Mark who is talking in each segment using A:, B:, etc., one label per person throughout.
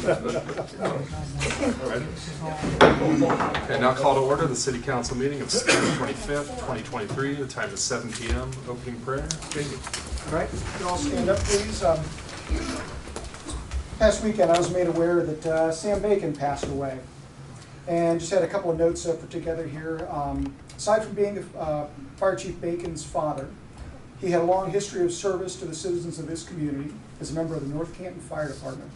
A: Okay, now call to order the City Council meeting of September 25th, 2023. The time is 7 p.m. Opening prayer. Thank you.
B: All right, you can all stand up, please. Past weekend, I was made aware that Sam Bacon passed away. And just had a couple of notes put together here. Aside from being Fire Chief Bacon's father, he had a long history of service to the citizens of this community as a member of the North Canton Fire Department.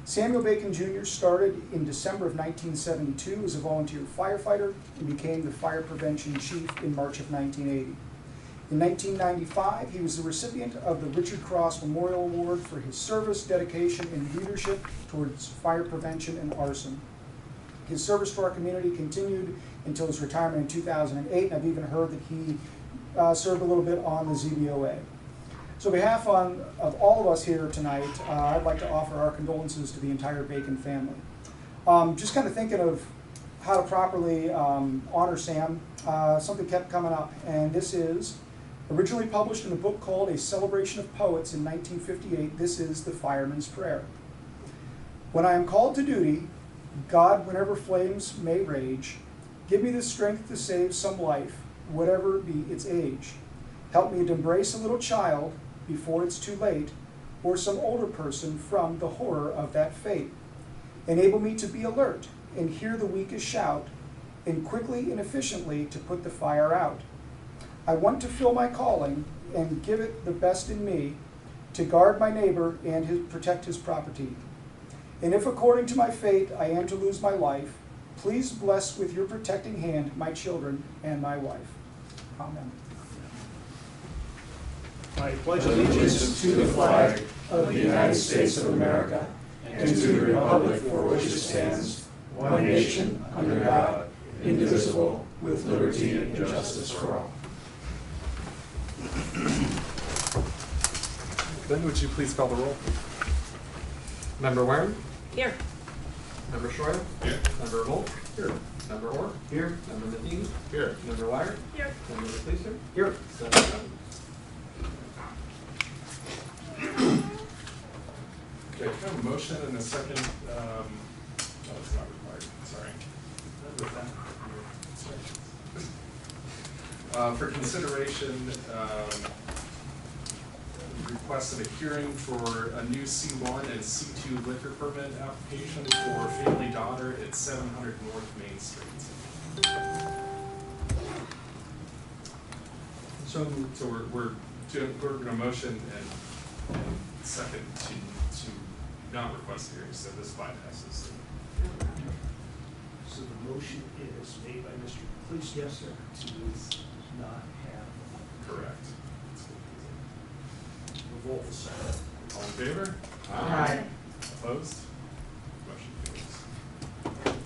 B: Samuel Bacon Jr. started in December of 1972 as a volunteer firefighter and became the fire prevention chief in March of 1980. In 1995, he was the recipient of the Richard Cross Memorial Award for his service, dedication, and leadership towards fire prevention and arson. His service to our community continued until his retirement in 2008, and I've even heard that he served a little bit on the ZBOA. So on behalf of all of us here tonight, I'd like to offer our condolences to the entire Bacon family. Just kind of thinking of how to properly honor Sam, something kept coming up, and this is originally published in a book called A Celebration of Poets in 1958. This is the Fireman's Prayer. When I am called to duty, God, whenever flames may rage, give me the strength to save some life, whatever be its age. Help me to embrace a little child before it's too late, or some older person from the horror of that fate. Enable me to be alert and hear the weakest shout, and quickly and efficiently to put the fire out. I want to fill my calling and give it the best in me to guard my neighbor and protect his property. And if according to my fate I am to lose my life, please bless with your protecting hand my children and my wife. Amen.
C: I pledge allegiance to the flag of the United States of America and to the republic for which it stands, one nation, under God, indivisible, with liberty and justice for all.
A: Then would you please call the roll?
D: Member Warren?
E: Here.
D: Member Schroeder?
A: Here.
D: Member Volt?
A: Here.
D: Member Orr?
A: Here.
D: Member Matheny?
A: Here.
D: Member Wire?
E: Here.
D: Member Leeser?
B: Here.
D: 7-7.
A: Okay, I have a motion and a second. Oh, it's not required. Sorry. For consideration, requested a hearing for a new C1 and C2 liquor permit application for Family Daughter at 700 North Main Street. So we're going to motion and second to not request hearing, so this bypasses.
C: So the motion is made by Mr. Police, yes, sir, to not have
A: Correct.
C: the vote second.
A: All in favor?
E: Aye.
A: Opposed? Motion carries. Okay.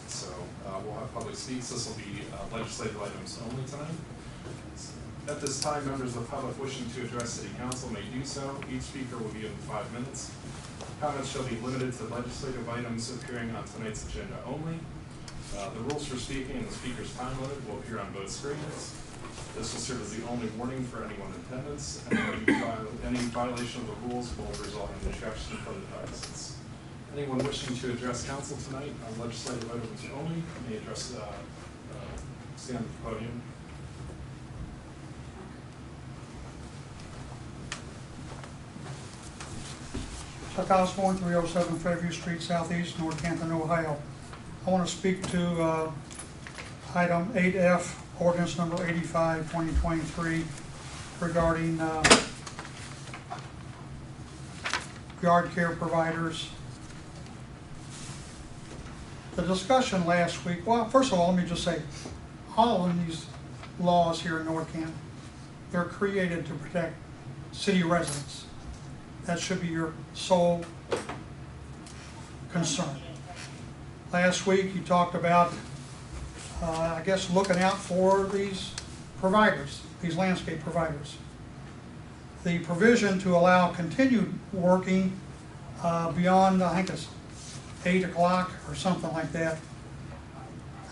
A: So we'll have public speaks. This will be legislative items only tonight. At this time, members of the public wishing to address City Council may do so. Each speaker will be given 5 minutes. Comments shall be limited to legislative items appearing on tonight's agenda only. The rules for speaking and the speaker's time limit will appear on both screens. This will serve as the only warning for anyone in attendance, and any violation of the rules will result in ejection from the premises. Anyone wishing to address council tonight on legislative items only may address stand at the podium.
F: Chuck Osborne, 307 Fairview Street Southeast, North Canton, Ohio. I want to speak to item 8F, ordinance number 85, 2023, regarding yard care providers. The discussion last week, well, first of all, let me just say, all of these laws here in North Canton, they're created to protect city residents. That should be your sole concern. Last week you talked about, I guess, looking out for these providers, these landscape providers. The provision to allow continued working beyond, I think it's 8 o'clock or something like that.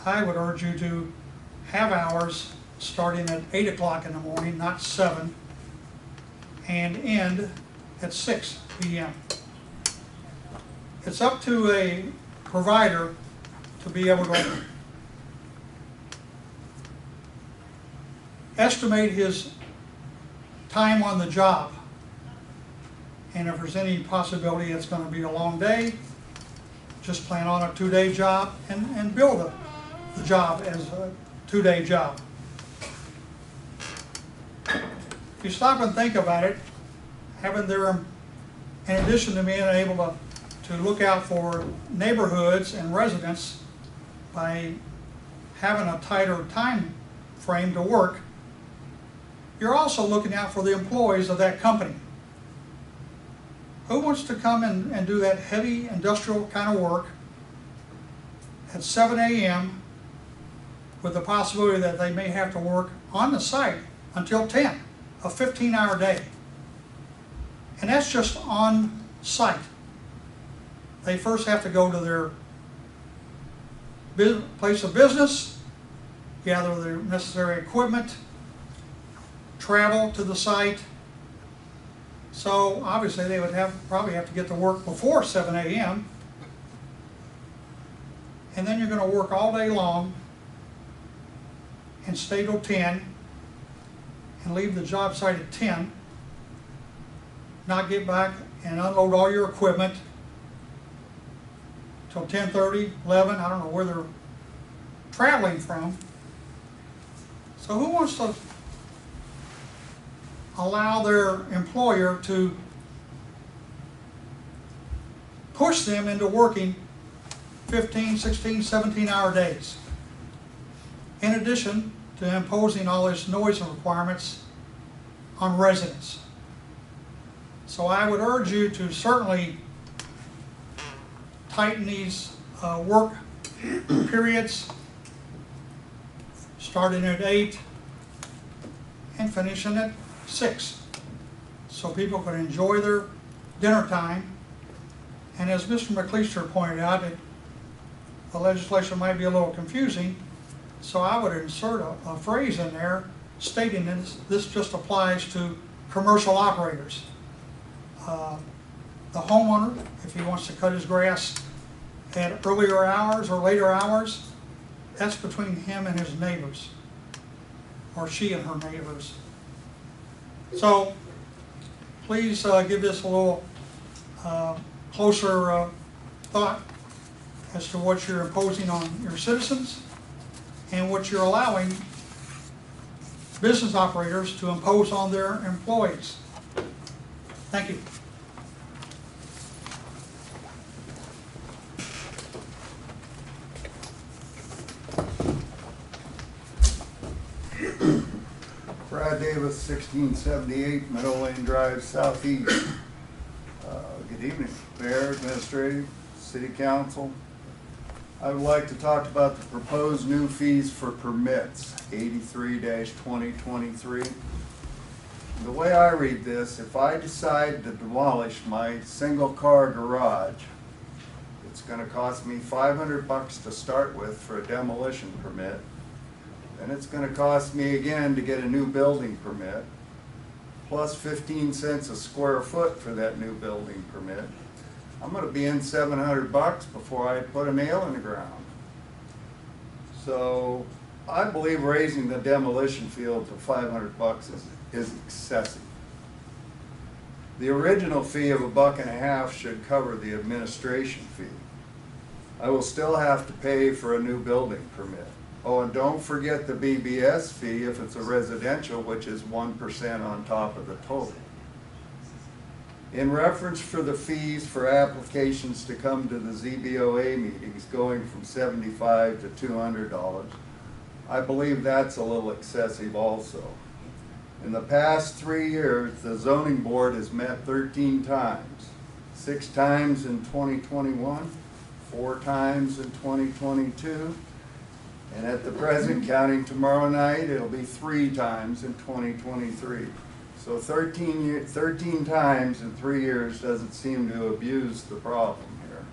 F: I would urge you to have hours starting at 8 o'clock in the morning, not 7, and end at 6 p.m. it's up to a provider to be able to estimate his time on the job. And if there's any possibility it's going to be a long day, just plan on a 2-day job and bill the job as a 2-day job. If you stop and think about it, having their, in addition to being able to look out for neighborhoods and residents by having a tighter time frame to work, you're also looking out for the employees of that company. Who wants to come and do that heavy industrial kind of work at 7 a.m. with the possibility that they may have to work on the site until 10, a 15-hour day? And that's just on site. They first have to go to their place of business, gather their necessary equipment, travel to the site. So obviously they would probably have to get to work before 7 a.m. And then you're going to work all day long and stay till 10 and leave the job site at 10, not get back and unload all your equipment till 10:30, 11, I don't know where they're traveling from. So who wants to allow their employer to push them into working 15, 16, 17-hour days, in addition to imposing all this noise requirements on residents? So I would urge you to certainly tighten these work periods, starting at 8 and finishing at 6, so people can enjoy their dinner time. And as Mr. McLeister pointed out, the legislation might be a little confusing, so I would insert a phrase in there stating that this just applies to commercial operators. The homeowner, if he wants to cut his grass at earlier hours or later hours, that's between him and his neighbors, or she and her neighbors. So please give this a little closer thought as to what you're imposing on your citizens and what you're allowing business operators to impose on their employees. Thank you.
E: Brad Davis, 1678 Meadow Lane Drive, Southeast. Good evening, Mayor, Administrative, City Council. I would like to talk about the proposed new fees for permits, 83-2023. The way I read this, if I decide to demolish my single-car garage, it's going to cost me $500 to start with for a demolition permit. And it's going to cost me again to get a new building permit, plus 15 cents a square foot for that new building permit. I'm going to be in $700 before I put a nail in the ground. So I believe raising the demolition fee to $500 is excessive. The original fee of $1.50 should cover the administration fee. I will still have to pay for a new building permit. Oh, and don't forget the BBS fee if it's a residential, which is 1% on top of the total. In reference for the fees for applications to come to the ZBOA meetings going from $75 to $200, I believe that's a little excessive also. In the past 3 years, the zoning board has met 13 times, 6 times in 2021, 4 times in 2022, and at the present, counting tomorrow night, it'll be 3 times in 2023. So 13 times in 3 years doesn't seem to abuse the problem here.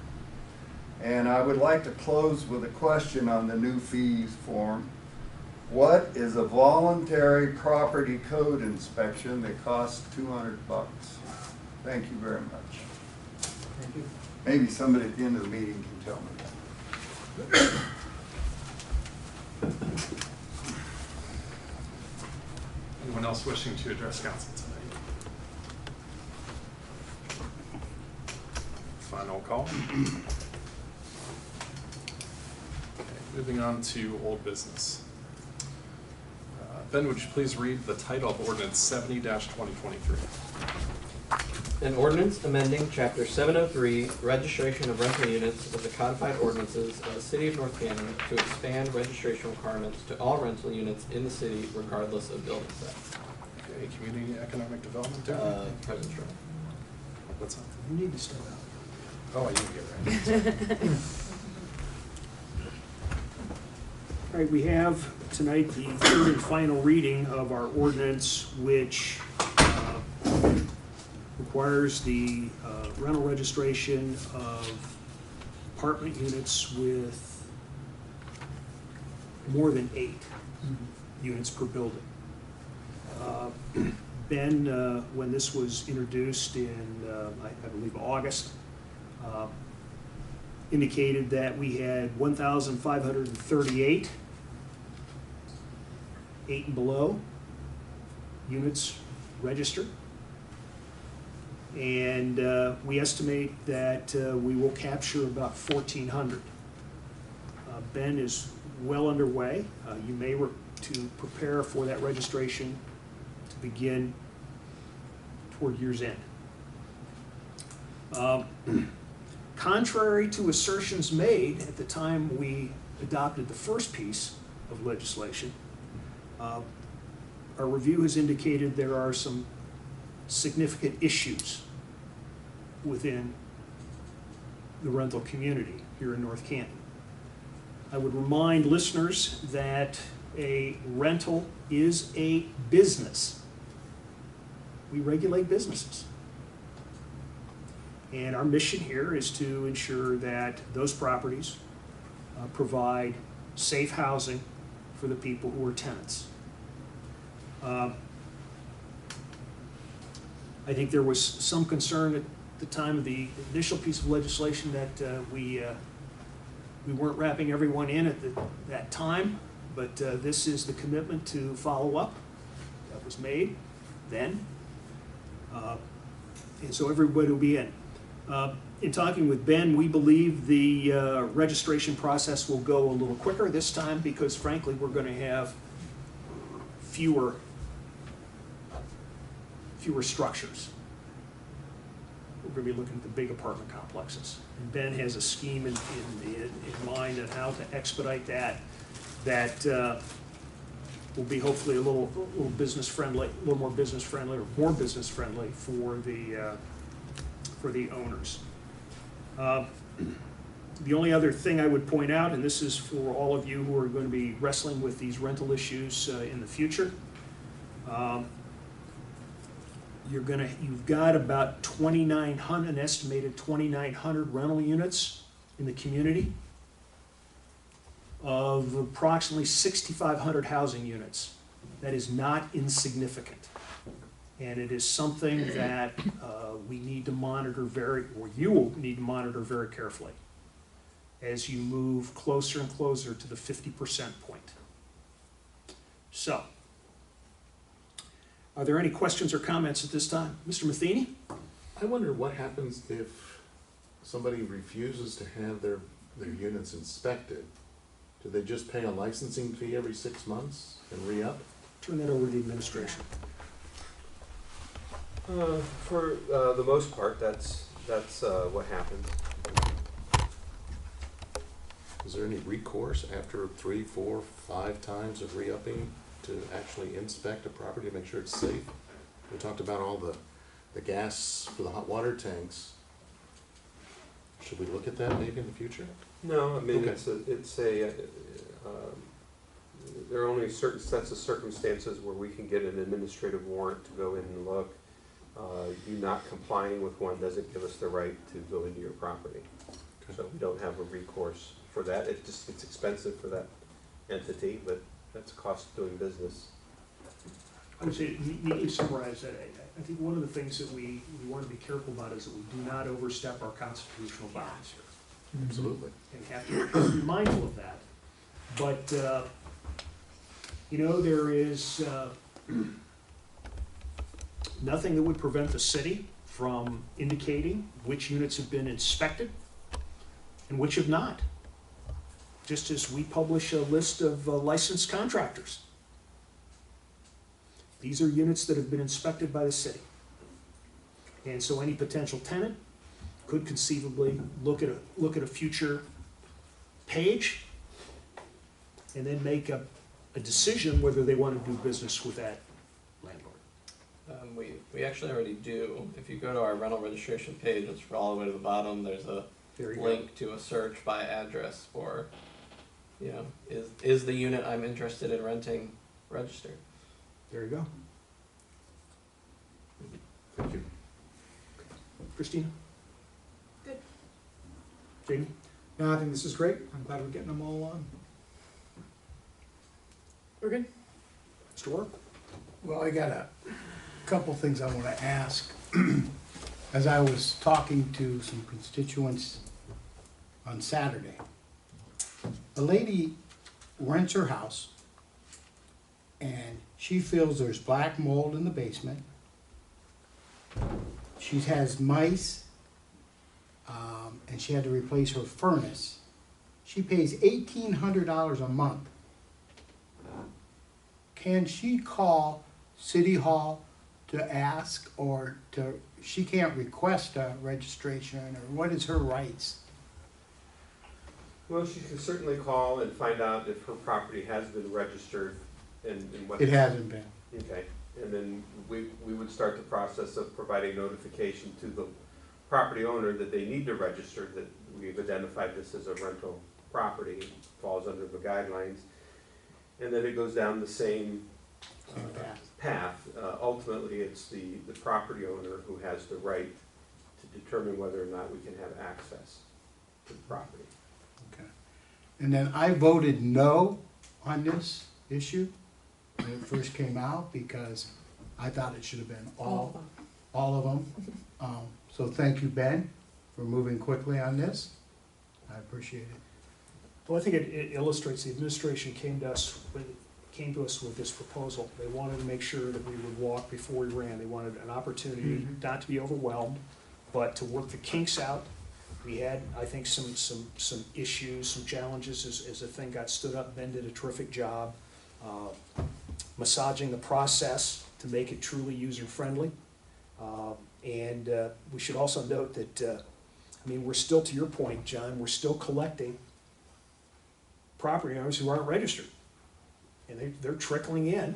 E: And I would like to close with a question on the new fees form. What is a voluntary property code inspection that costs $200? Thank you very much.
D: Thank you.
E: Maybe somebody at the end of the meeting can tell me that.
A: Anyone else wishing to address council tonight? Final call. Okay, moving on to old business. Ben, would you please read the title of ordinance 70-2023?
G: An ordinance amending Chapter 703, Registration of Rental Units of the Codified Ordinances of the City of North Canton to expand registration requirements to all rental units in the city regardless of building size.
A: Okay, community economic development,
G: President Sherman.
A: what's that?
B: You need to step out.
A: Oh, I didn't get it right.
C: All right, we have tonight the third and final reading of our ordinance, which requires the rental registration of apartment units with more than 8 units per building. Ben, when this was introduced in, I believe, August, indicated that we had 1,538 8 and below units registered. And we estimate that we will capture about 1,400. Ben is well underway. You may to prepare for that registration to begin toward year's end. Contrary to assertions made at the time we adopted the first piece of legislation, our review has indicated there are some significant issues within the rental community here in North Canton. I would remind listeners that a rental is a business. We regulate businesses. And our mission here is to ensure that those properties provide safe housing for the people who are tenants. I think there was some concern at the time of the initial piece of legislation that we weren't wrapping everyone in at that time, but this is the commitment to follow up that was made then, and so everybody will be in. In talking with Ben, we believe the registration process will go a little quicker this time because, frankly, we're going to have fewer structures. We're going to be looking at the big apartment complexes. And Ben has a scheme in mind on how to expedite that will be hopefully a little business friendly, a little more business friendly, or more business friendly for the owners. The only other thing I would point out, and this is for all of you who are going to be wrestling with these rental issues in the future, you've got about 2,900, an estimated 2,900 rental units in the community of approximately 6,500 housing units. That is not insignificant. And it is something that we need to monitor you will need to monitor very carefully as you move closer and closer to the 50% point. So, are there any questions or comments at this time? Mr. Matheny?
H: I wonder what happens if somebody refuses to have their units inspected. Do they just pay a licensing fee every 6 months and re-up?
C: Turn that over to the administration.
D: For the most part, that's what happens.
H: Is there any recourse after 3, 4, 5 times of re-upping to actually inspect a property to make sure it's safe? We talked about all the gas for the hot water tanks. Should we look at that maybe in the future?
D: No, I mean,
H: Okay.
D: there are only certain sets of circumstances where we can get an administrative warrant to go in and look. You not complying with one doesn't give us the right to go into your property.
H: Okay.
D: So we don't have a recourse for that. It's expensive for that entity, but that's a cost of doing business.
C: I would say, neatly summarize that. I think one of the things that we want to be careful about is that we do not overstep our constitutional bounds here.
H: Absolutely.
C: And have to be mindful of that. But, you know, there is nothing that would prevent the city from indicating which units have been inspected and which have not. Just as we publish a list of licensed contractors. These are units that have been inspected by the city. And so any potential tenant could conceivably look at a future page and then make a decision whether they want to do business with that landlord.
G: We actually already do. If you go to our rental registration page, it's all the way to the bottom, there's a
C: There you
G: link to a search by address for, you know, is the unit I'm interested in renting registered?
C: There you go.
H: Thank you.
C: Christina?
I: Good.
C: Jamie?
B: No, I think this is great. I'm glad we're getting them all on.
I: We're good?
C: Mr. Work?
J: Well, I got a couple things I want to ask. As I was talking to some constituents on Saturday, a lady rents her house and she feels there's black mold in the basement. She has mice, and she had to replace her furnace. She pays $1,800 a month. Can she call City Hall to ask, or she can't request a registration, or what is her rights?
D: Well, she can certainly call and find out if her property has been registered and what.
J: It hasn't been.
D: Okay, and then we would start the process of providing notification to the property owner that they need to register, that we've identified this as a rental property, falls under the guidelines. And then it goes down the same path. Ultimately, it's the property owner who has the right to determine whether or not we can have access to the property.
J: Okay. And then I voted no on this issue when it first came out because I thought it should have been all of them. So thank you, Ben, for moving quickly on this. I appreciate it.
C: Well, I think it illustrates the administration came to us with this proposal. They wanted to make sure that we would walk before we ran. They wanted an opportunity not to be overwhelmed, but to work the kinks out. We had, I think, some issues, some challenges as the thing got stood up. Ben did a terrific job massaging the process to make it truly user-friendly. And we should also note that, I mean, we're still, to your point, John, we're still collecting property owners who aren't registered. And they're trickling in.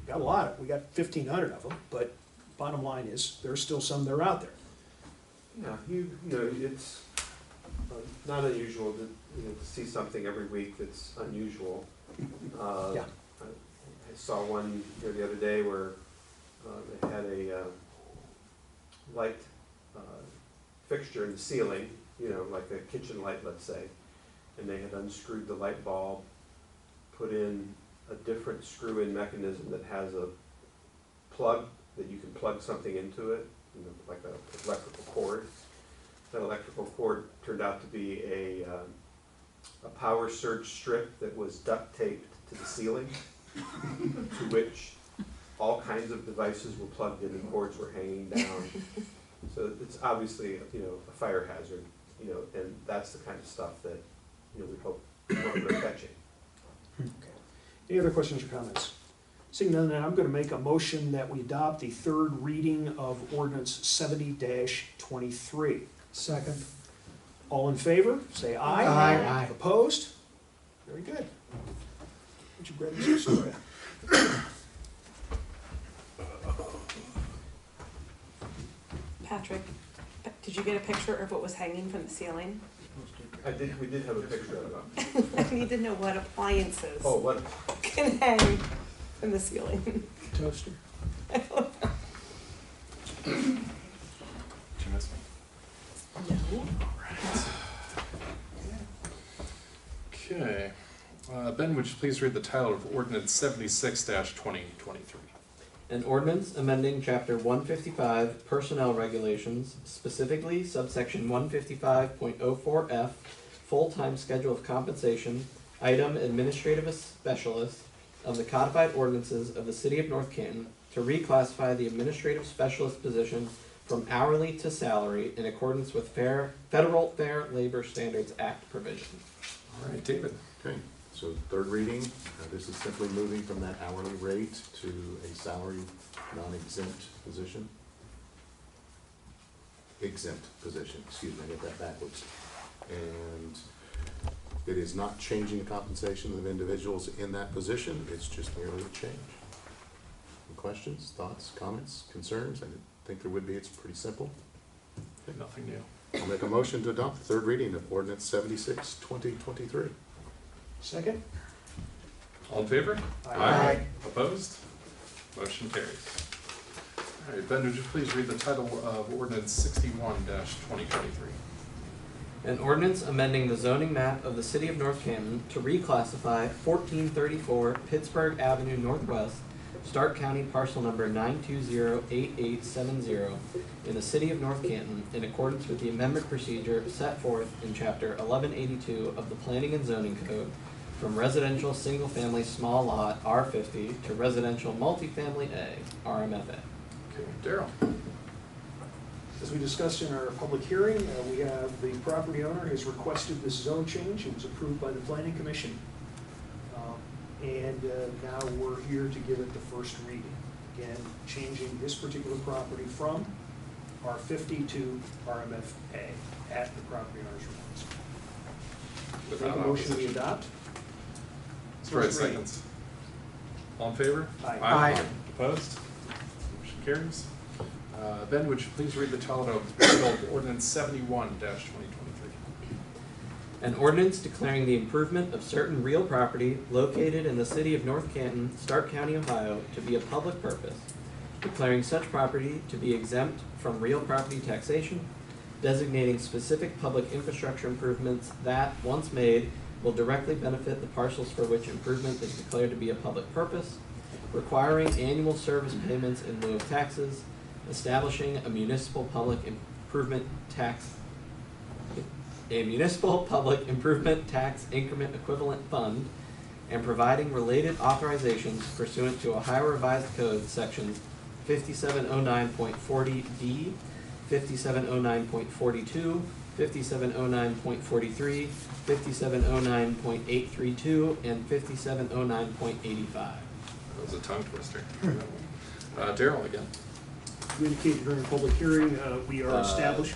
C: We got a lot, we got 1,500 of them, but bottom line is, there's still some that are out there.
D: Yeah, you know, it's not unusual to see something every week that's unusual.
C: Yeah.
D: I saw one here the other day where they had a light fixture in the ceiling, you know, like a kitchen light, let's say, and they had unscrewed the light bulb, put in a different screw-in mechanism that has a plug that you can plug something into it, you know, like an electrical cord. That electrical cord turned out to be a power surge strip that was duct taped to the ceiling, to which all kinds of devices were plugged in and cords were hanging down. So it's obviously, you know, a fire hazard, you know, and that's the kind of stuff that, you know, we hope we're catching.
C: Okay. Any other questions or comments? Seeing none, then I'm going to make a motion that we adopt the third reading of ordinance 70-23.
B: Second.
C: All in favor, say aye.
J: Aye. Aye.
C: Opposed? Very good. Would you grab this, Victoria?
I: Patrick, did you get a picture of what was hanging from the ceiling?
D: We did have a picture of it.
I: I need to know what appliances
D: Oh, what?
I: can hang from the ceiling.
C: Toaster.
A: Did you miss me?
I: No.
A: Okay. Ben, would you please read the title of ordinance 76-2023?
G: An ordinance amending Chapter 155 Personnel Regulations, specifically subsection 155.04F, Full-Time Schedule of Compensation, Item Administrative Specialist of the Codified Ordinances of the City of North Canton to reclassify the Administrative Specialist position from hourly to salary in accordance with Federal Fair Labor Standards Act provisions.
A: All right, David.
H: Okay, so third reading, this is simply moving from that hourly rate to a salary non-exempt position. Exempt position, excuse me, I got that backwards. And it is not changing the compensation of individuals in that position, it's just merely a change. Any questions, thoughts, comments, concerns? I didn't think there would be, it's pretty simple.
A: Nothing new.
H: I'll make a motion to adopt the third reading of ordinance 76, 2023.
C: Second?
A: All in favor?
C: Aye.
A: Opposed? Motion carries. All right, Ben, would you please read the title of ordinance 61-2023?
G: An ordinance amending the zoning map of the City of North Canton to reclassify 1434 Pittsburgh Avenue Northwest, Stark County parcel number 9208870 in the City of North Canton in accordance with the amendment procedure set forth in Chapter 1182 of the Planning and Zoning Code from residential single-family small lot R50 to residential multifamily A, RMFA.
A: Okay, Daryl.
C: As we discussed in our public hearing, we have the property owner has requested this zone change. It was approved by the Planning Commission. And now we're here to give it the first reading. Again, changing this particular property from R50 to RMFA at the property owner's request.
A: Without
C: Make a motion we
A: opposition.
C: adopt.
A: Right,
C: First reading.
A: seconds. All in favor?
C: Aye.
A: Opposed? Motion carries. Ben, would you please read the title of ordinance 71-2023?
G: An ordinance declaring the improvement of certain real property located in the City of North Canton, Stark County, Ohio, to be a public purpose, declaring such property to be exempt from real property taxation, designating specific public infrastructure improvements that, once made, will directly benefit the parcels for which improvement is declared to be a public purpose, requiring annual service payments in lieu of taxes, establishing a municipal public improvement tax increment equivalent fund, and providing related authorizations pursuant to Ohio Revised Code sections 5709.40D, 5709.42, 5709.43, 5709.832, and 5709.85.
A: That was a tongue twister. Daryl again.
C: We indicated during the public hearing, we are established.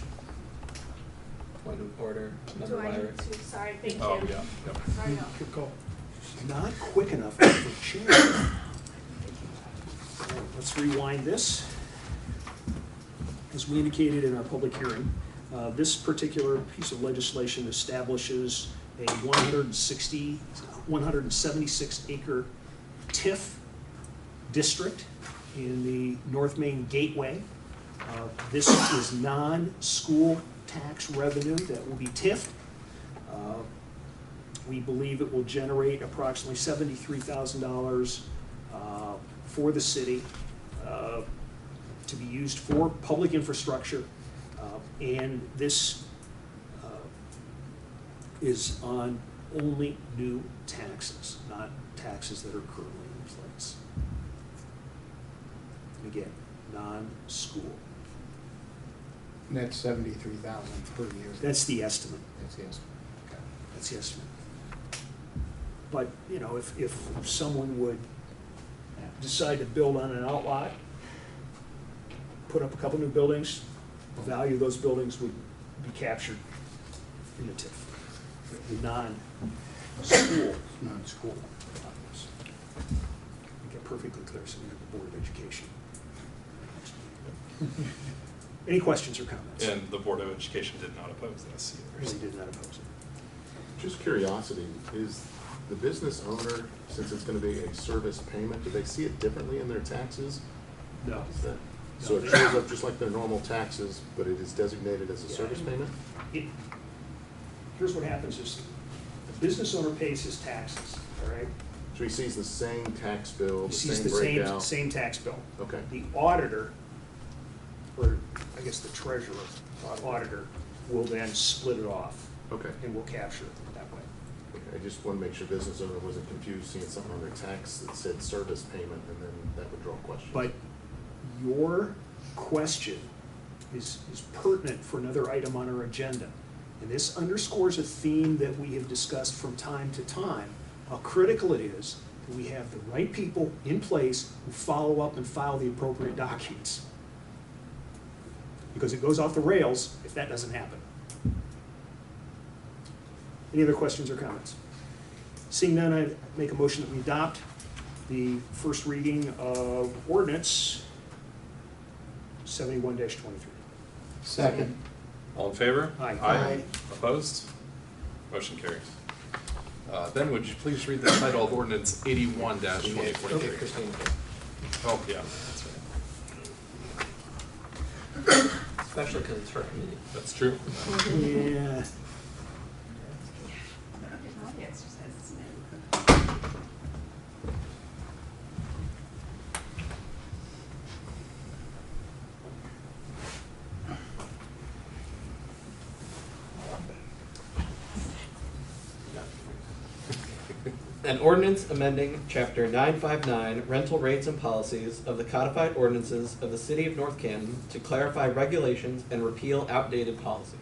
G: Point of order,
I: Do
G: Member
I: I need
G: Myers.
I: to, sorry, thank you.
A: Oh, yeah, yep.
I: Sorry, no.
C: Good call. Not quick enough for chair. Let's rewind this. As we indicated in our public hearing, this particular piece of legislation establishes a 176 acre TIF district in the North Main Gateway. This is non-school tax revenue that will be TIF'd. We believe it will generate approximately $73,000 for the city to be used for public infrastructure. And this is on only new taxes, not taxes that are currently in place. And again, non-school.
J: And that's 73,000 per year.
C: That's the estimate.
J: That's the estimate. Okay.
C: That's the estimate. But, you know, if someone would decide to build on an outlot, put up a couple new buildings, the value of those buildings would be captured in the TIF. The non-school.
J: Non-school.
C: Make it perfectly clear, so we have the Board of Education. Any questions or comments?
A: And the Board of Education did not oppose this either.
C: Really did not oppose it.
H: Just curiosity, is the business owner, since it's gonna be a service payment, do they see it differently in their taxes?
C: No.
H: Is that, so it shows up just like their normal taxes, but it is designated as a service payment?
C: Here's what happens is, the business owner pays his taxes, all right?
H: So he sees the same tax bill, the
C: Sees
H: same
C: the
H: breakdown?
C: same tax bill.
H: Okay.
C: The auditor, or I guess the treasurer, auditor, will then split it off
H: Okay.
C: and will capture it that way.
H: Okay, I just want to make sure business owner wasn't confused seeing something on their tax that said service payment, and then that would draw questions.
C: But your question is pertinent for another item on our agenda. And this underscores a theme that we have discussed from time to time, how critical it is that we have the right people in place who follow up and file the appropriate documents. Because it goes off the rails if that doesn't happen. Any other questions or comments? Seeing none, I make a motion that we adopt the first reading of ordinance 71-23.
J: Second.
A: All in favor?
C: Aye.
J: Aye.
A: Opposed? Motion carries. Ben, would you please read the title of ordinance 81-2023?
G: Okay, Christine.
A: Oh, yeah, that's right.
G: Especially because it's her committee.
A: That's true.
C: Yeah.
G: An ordinance amending Chapter 959 Rental Rates and Policies of the Codified Ordinances of the City of North Canton to clarify regulations and repeal outdated policies.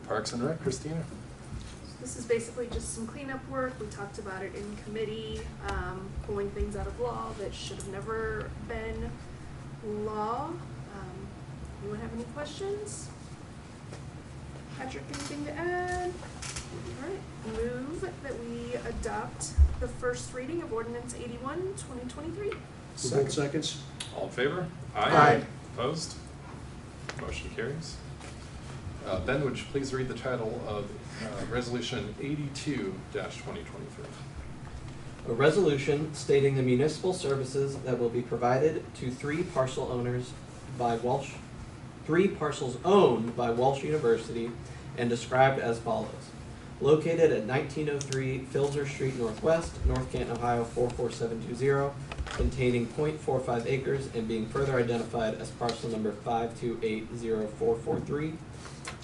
A: Parks and Rec, Christina?
I: This is basically just some cleanup work. We talked about it in committee, pulling things out of law that should have never been law. Anyone have any questions? Patrick, anything to add? All right, move that we adopt the first reading of ordinance 81-2023.
C: Both seconds?
A: All in favor?
J: Aye.
A: Opposed? Motion carries. Ben, would you please read the title of resolution 82-2023?
G: A resolution stating the municipal services that will be provided to three parcels owned by Walsh University and described as follows. Located at 1903 Filzer Street Northwest, North Canton, Ohio 44720, containing .45 acres and being further identified as parcel number 5280443,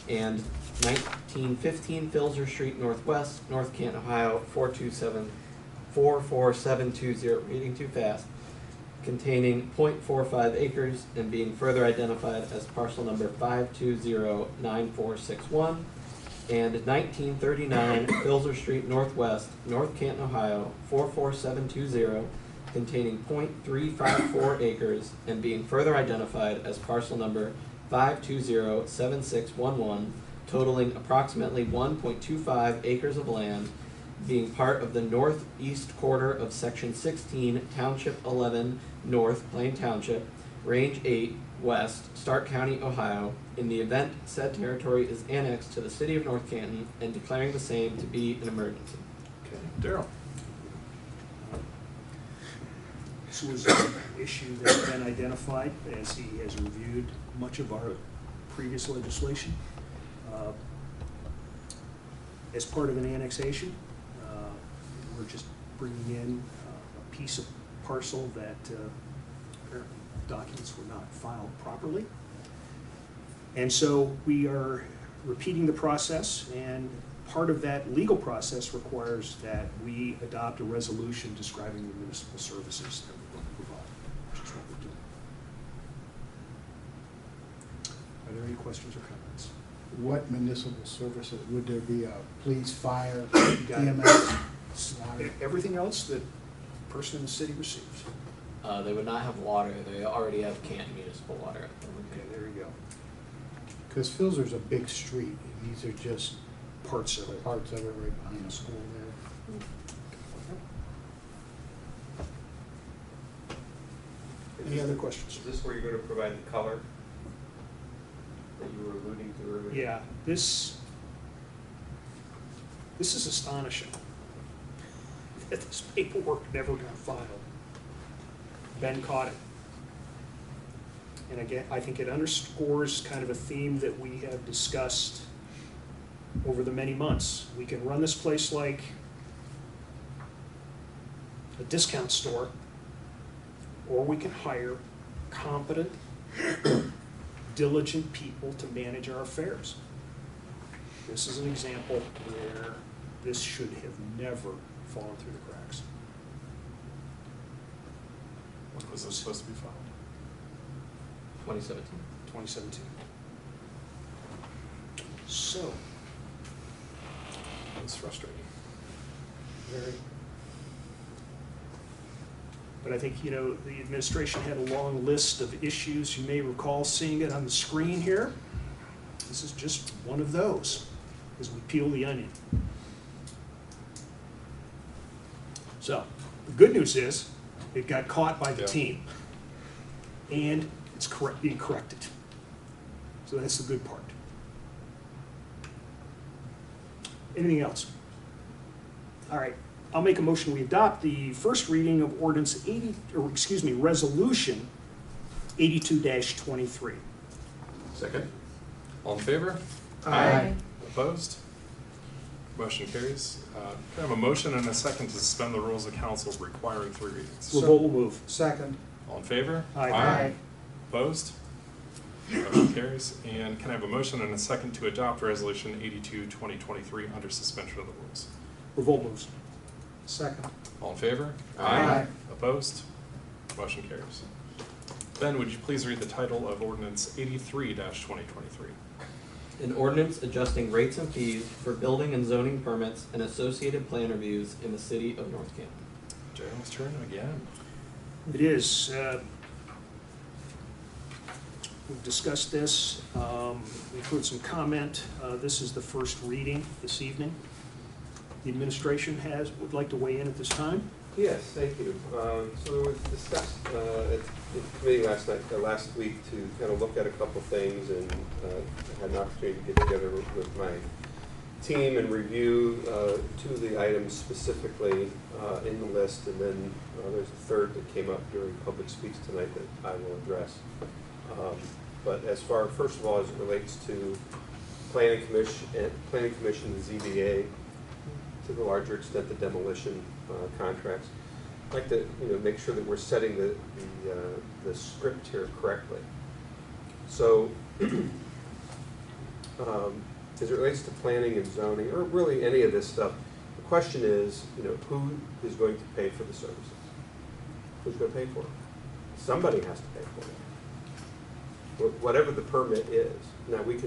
G: and 1915 Filzer Street Northwest, North Canton, Ohio 44720, reading too fast, containing .45 acres and being further identified as parcel number 5209461, and 1939 Filzer Street Northwest, North Canton, Ohio 44720, containing .354 acres and being further identified as parcel number 5207611, totaling approximately 1.25 acres of land, being part of the northeast quarter of Section 16, Township 11 North, Plain Township, Range 8 West, Stark County, Ohio, in the event said territory is annexed to the City of North Canton, and declaring the same to be an emergency.
A: Okay, Daryl?
C: This was an issue that's been identified as he has reviewed much of our previous legislation. As part of an annexation, we're just bringing in a piece of parcel that apparently documents were not filed properly. And so we are repeating the process, and part of that legal process requires that we adopt a resolution describing the municipal services that we're going to provide, which is what we're doing. Are there any questions or comments?
J: What municipal services, would there be a police, fire,
C: got it.
J: EMS, water?
C: Everything else that a person in the city receives.
G: They would not have water. They already have Canton municipal water.
C: Okay, there you go.
J: Because Filzer's a big street, and these are just
C: Parts of it.
J: parts of it right behind the school there.
C: Any other questions?
D: Is this where you're gonna provide the color that you were alluding to earlier?
C: Yeah, this is astonishing that this paperwork never got filed. Ben caught it. And again, I think it underscores kind of a theme that we have discussed over the many months. We can run this place like a discount store, or we can hire competent, diligent people to manage our affairs. This is an example where this should have never fallen through the cracks.
A: When was this supposed to be filed?
G: 2017.
C: 2017. So,
A: It's frustrating.
C: very. But I think, you know, the administration had a long list of issues. You may recall seeing it on the screen here. This is just one of those as we peel the onion. So, the good news is it got caught by the
A: Yeah.
C: team. And it's being corrected. So that's the good part. Anything else? All right, I'll make a motion, we adopt the first reading of ordinance resolution 82-23.
H: Second?
A: All in favor?
J: Aye.
A: Opposed? Motion carries. Can I have a motion and a second to suspend the rules of council requiring 3 readings?
C: Revolt will move.
B: Second.
A: All in favor?
C: Aye.
A: Opposed? Motion carries. And can I have a motion and a second to adopt resolution 82-2023 under suspension of the rules?
C: Revolt moves.
B: Second.
A: All in favor?
J: Aye.
A: Opposed? Motion carries. Ben, would you please read the title of ordinance 83-2023?
G: An ordinance adjusting rates and fees for building and zoning permits and associated plan reviews in the city of North Canton.
A: Jeremy's turn again.
C: It is. We've discussed this. We've heard some comment. This is the first reading this evening. The administration would like to weigh in at this time.
D: Yes, thank you. So it was discussed at the committee last week to kind of look at a couple things, and I had an opportunity to get together with my team and review 2 of the items specifically in the list, and then there's a third that came up during public speech tonight that I will address. But first of all, as it relates to Planning Commission and ZBA, to the larger extent the demolition contracts, I'd like to make sure that we're setting the script here correctly. So as it relates to planning and zoning, or really any of this stuff, the question is, who is going to pay for the services? Who's going to pay for it? Somebody has to pay for it. Whatever the permit is. Now we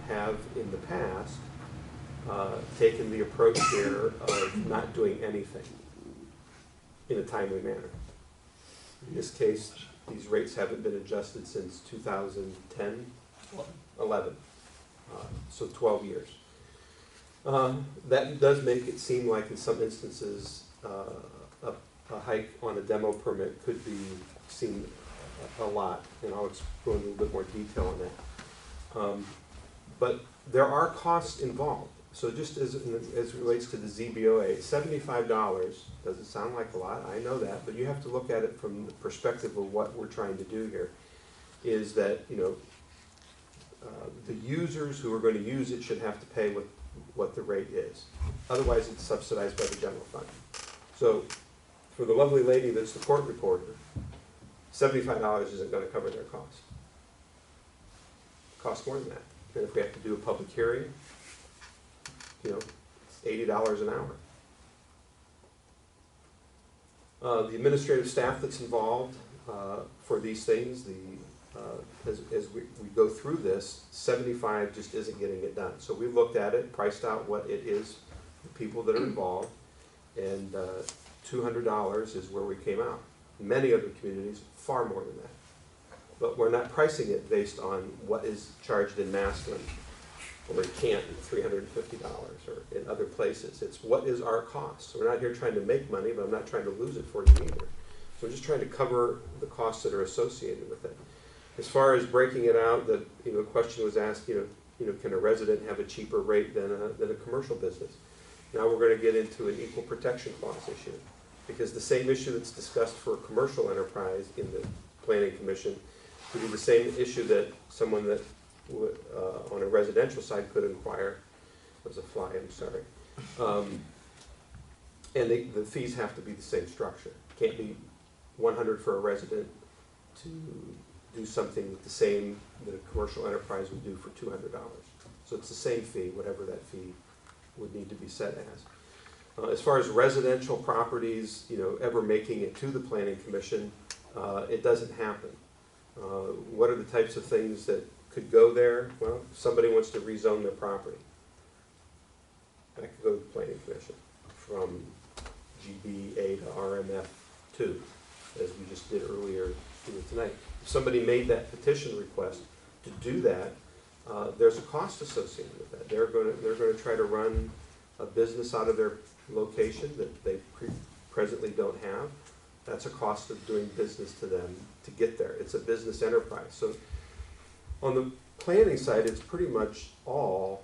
D: have in the past taken the approach here of not doing anything in a timely manner. In this case, these rates haven't been adjusted since 2010, 11, so 12 years. That does make it seem like in some instances a hike on a demo permit could be seen a lot, and I'll go into a little bit more detail on that. But there are costs involved. So just as it relates to the ZBOA, $75 doesn't sound like a lot, I know that, but you have to look at it from the perspective of what we're trying to do here, is that, the users who are going to use it should have to pay what the rate is. Otherwise, it's subsidized by the general fund. So for the lovely lady that's the court reporter, $75 isn't going to cover their costs. It costs more than that. And if we have to do a public hearing, it's $80 an hour. The administrative staff that's involved for these things, as we go through this, 75 just isn't getting it done. So we looked at it, priced out what it is, the people that are involved, and $200 is where we came out. Many other communities, far more than that. But we're not pricing it based on what is charged in Maslin or in Canton, $350, or in other places. It's what is our cost. So we're not here trying to make money, but I'm not trying to lose it for you either. So we're just trying to cover the costs that are associated with it. As far as breaking it out, the question was asked, can a resident have a cheaper rate than a commercial business? Now we're going to get into an equal protection clause issue, because the same issue that's discussed for a commercial enterprise in the Planning Commission would be the same issue that someone that would, on a residential side could inquire. There's a fly, I'm sorry. And the fees have to be the same structure. Can't be 100 for a resident to do something with the same that a commercial enterprise would do for $200. So it's the same fee, whatever that fee would need to be set as. As far as residential properties, ever making it to the Planning Commission, it doesn't happen. What are the types of things that could go there? Well, somebody wants to rezone their property. That could go to the Planning Commission from GBA to RMF2, as we just did earlier tonight. If somebody made that petition request to do that, there's a cost associated with that. They're going to try to run a business out of their location that they presently don't have. That's a cost of doing business to them to get there. It's a business enterprise. So on the planning side, it's pretty much all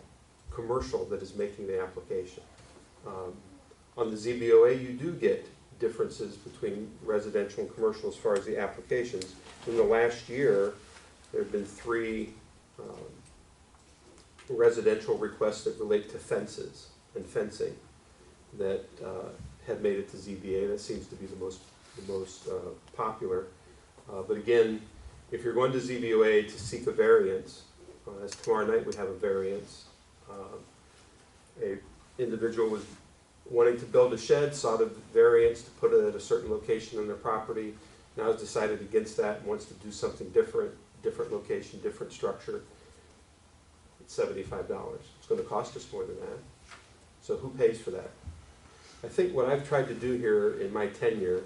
D: commercial that is making the application. On the ZBOA, you do get differences between residential and commercial as far as the applications. In the last year, there have been 3 residential requests that relate to fences and fencing that have made it to ZBA. That seems to be the most popular. But again, if you're going to ZBOA to seek a variance, as tomorrow night we have a variance, a individual was wanting to build a shed, sought a variance to put it at a certain location on their property, now has decided against that and wants to do something different location, different structure. It's $75. It's going to cost us more than that. So who pays for that? I think what I've tried to do here in my tenure,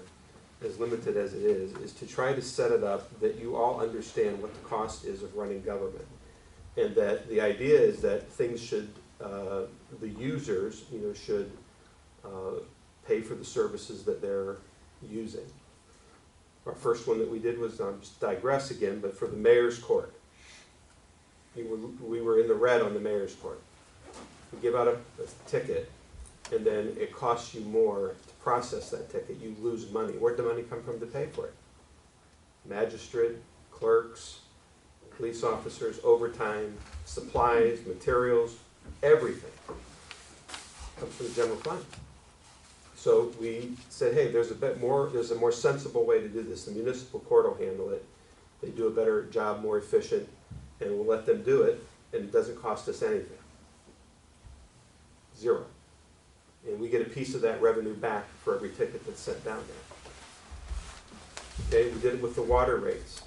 D: as limited as it is to try to set it up that you all understand what the cost is of running government. And that the idea is that things should, the users, should pay for the services that they're using. Our first one that we did was, just digress again, but for the mayor's court. We were in the red on the mayor's court. You give out a ticket, and then it costs you more to process that ticket. You lose money. Where'd the money come from to pay for it? Magistrate, clerks, police officers, overtime, supplies, materials, everything comes from the general fund. So we said, hey, there's a more sensible way to do this. The municipal court will handle it. They do a better job, more efficient, and we'll let them do it, and it doesn't cost us anything. 0. And we get a piece of that revenue back for every ticket that's sent down there. Okay, we did it with the water rates.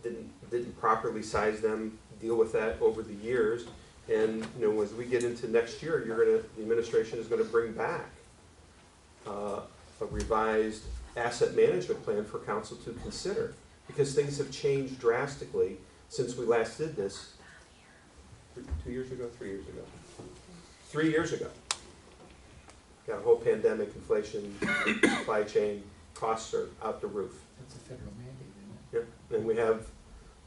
D: Didn't properly size them, deal with that over the years. And as we get into next year, the administration is going to bring back a revised asset management plan for council to consider, because things have changed drastically since we last did this 2 years ago, 3 years ago. 3 years ago. Got a whole pandemic, inflation, supply chain, costs are out the roof.
J: That's a federal mandate, isn't it?
D: Yeah. And we have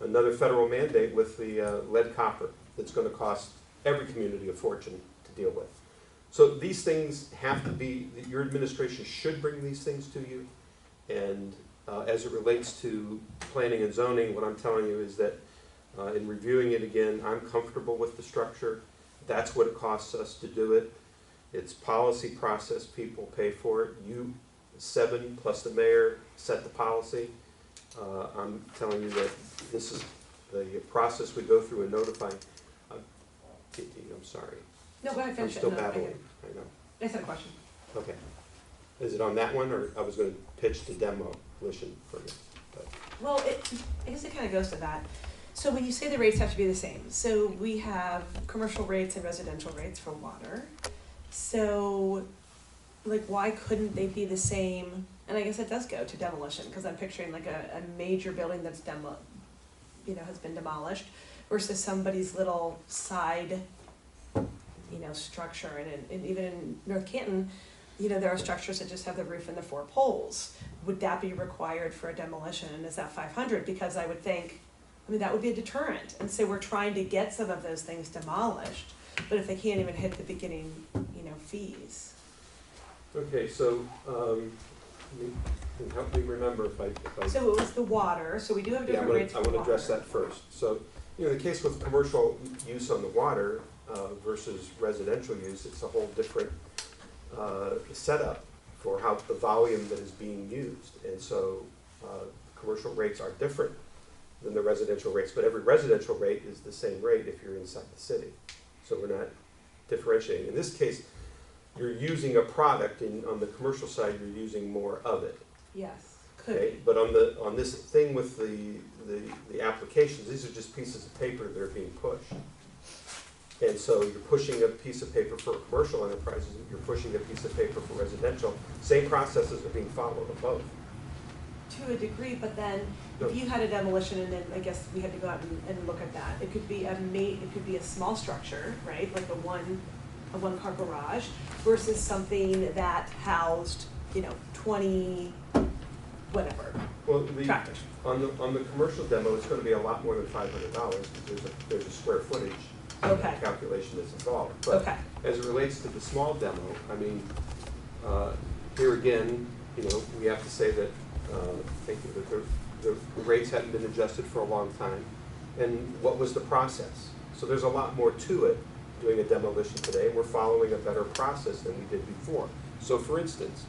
D: another federal mandate with the lead copper that's going to cost every community a fortune to deal with. So these things have to be, your administration should bring these things to you. And as it relates to planning and zoning, what I'm telling you is that in reviewing it again, I'm comfortable with the structure. That's what it costs us to do it. It's policy process, people pay for it. You, 7 plus the mayor, set the policy. I'm telling you that this is the process we go through in notifying. I'm sorry.
K: No, go ahead,
D: I'm
K: finish it.
D: still
K: No,
D: babbling, I know.
K: I just had a question.
D: Okay. Is it on that one, or I was going to pitch the demolition for you? But
K: Well, I guess it kind of goes to that. So when you say the rates have to be the same, so we have commercial rates and residential rates for water. So, why couldn't they be the same? And I guess it does go to demolition, because I'm picturing a major building that's has been demolished versus somebody's little side, structure. And even in North Canton, there are structures that just have the roof and the 4 poles. Would that be required for a demolition? And is that 500? Because I would think, that would be a deterrent. And so we're trying to get some of those things demolished. But if they can't even hit the beginning, fees.
D: okay, so help me remember if I
K: So it was the water, so we do have different rates for
D: I
K: water.
D: want to address that first. So, the case with commercial use on the water versus residential use, it's a whole different setup for how the volume that is being used. And so commercial rates are different than the residential rates, but every residential rate is the same rate if you're inside the city. So we're not differentiating. In this case, you're using a product, and on the commercial side, you're using more of it.
K: Yes, could
D: Okay,
K: be.
D: but on this thing with the applications, these are just pieces of paper that are being pushed. And so you're pushing a piece of paper for commercial enterprises, you're pushing a piece of paper for residential. Same processes are being followed on both.
K: To a degree, but then
D: No.
K: if you had a demolition and then I guess we had to go out and look at that, it could be a small structure, right? Like a one car garage versus something that housed, 20 whatever
D: Well,
K: tractors.
D: on the commercial demo, it's gonna be a lot more than $500, because there's a square footage
K: Okay.
D: calculation that's involved. But
K: Okay.
D: as it relates to the small demo, I mean, here again, we have to say that, thank you, that the rates hadn't been adjusted for a long time. And what was the process? So there's a lot more to it, doing a demolition today, and we're following a better process than we did before. So for instance,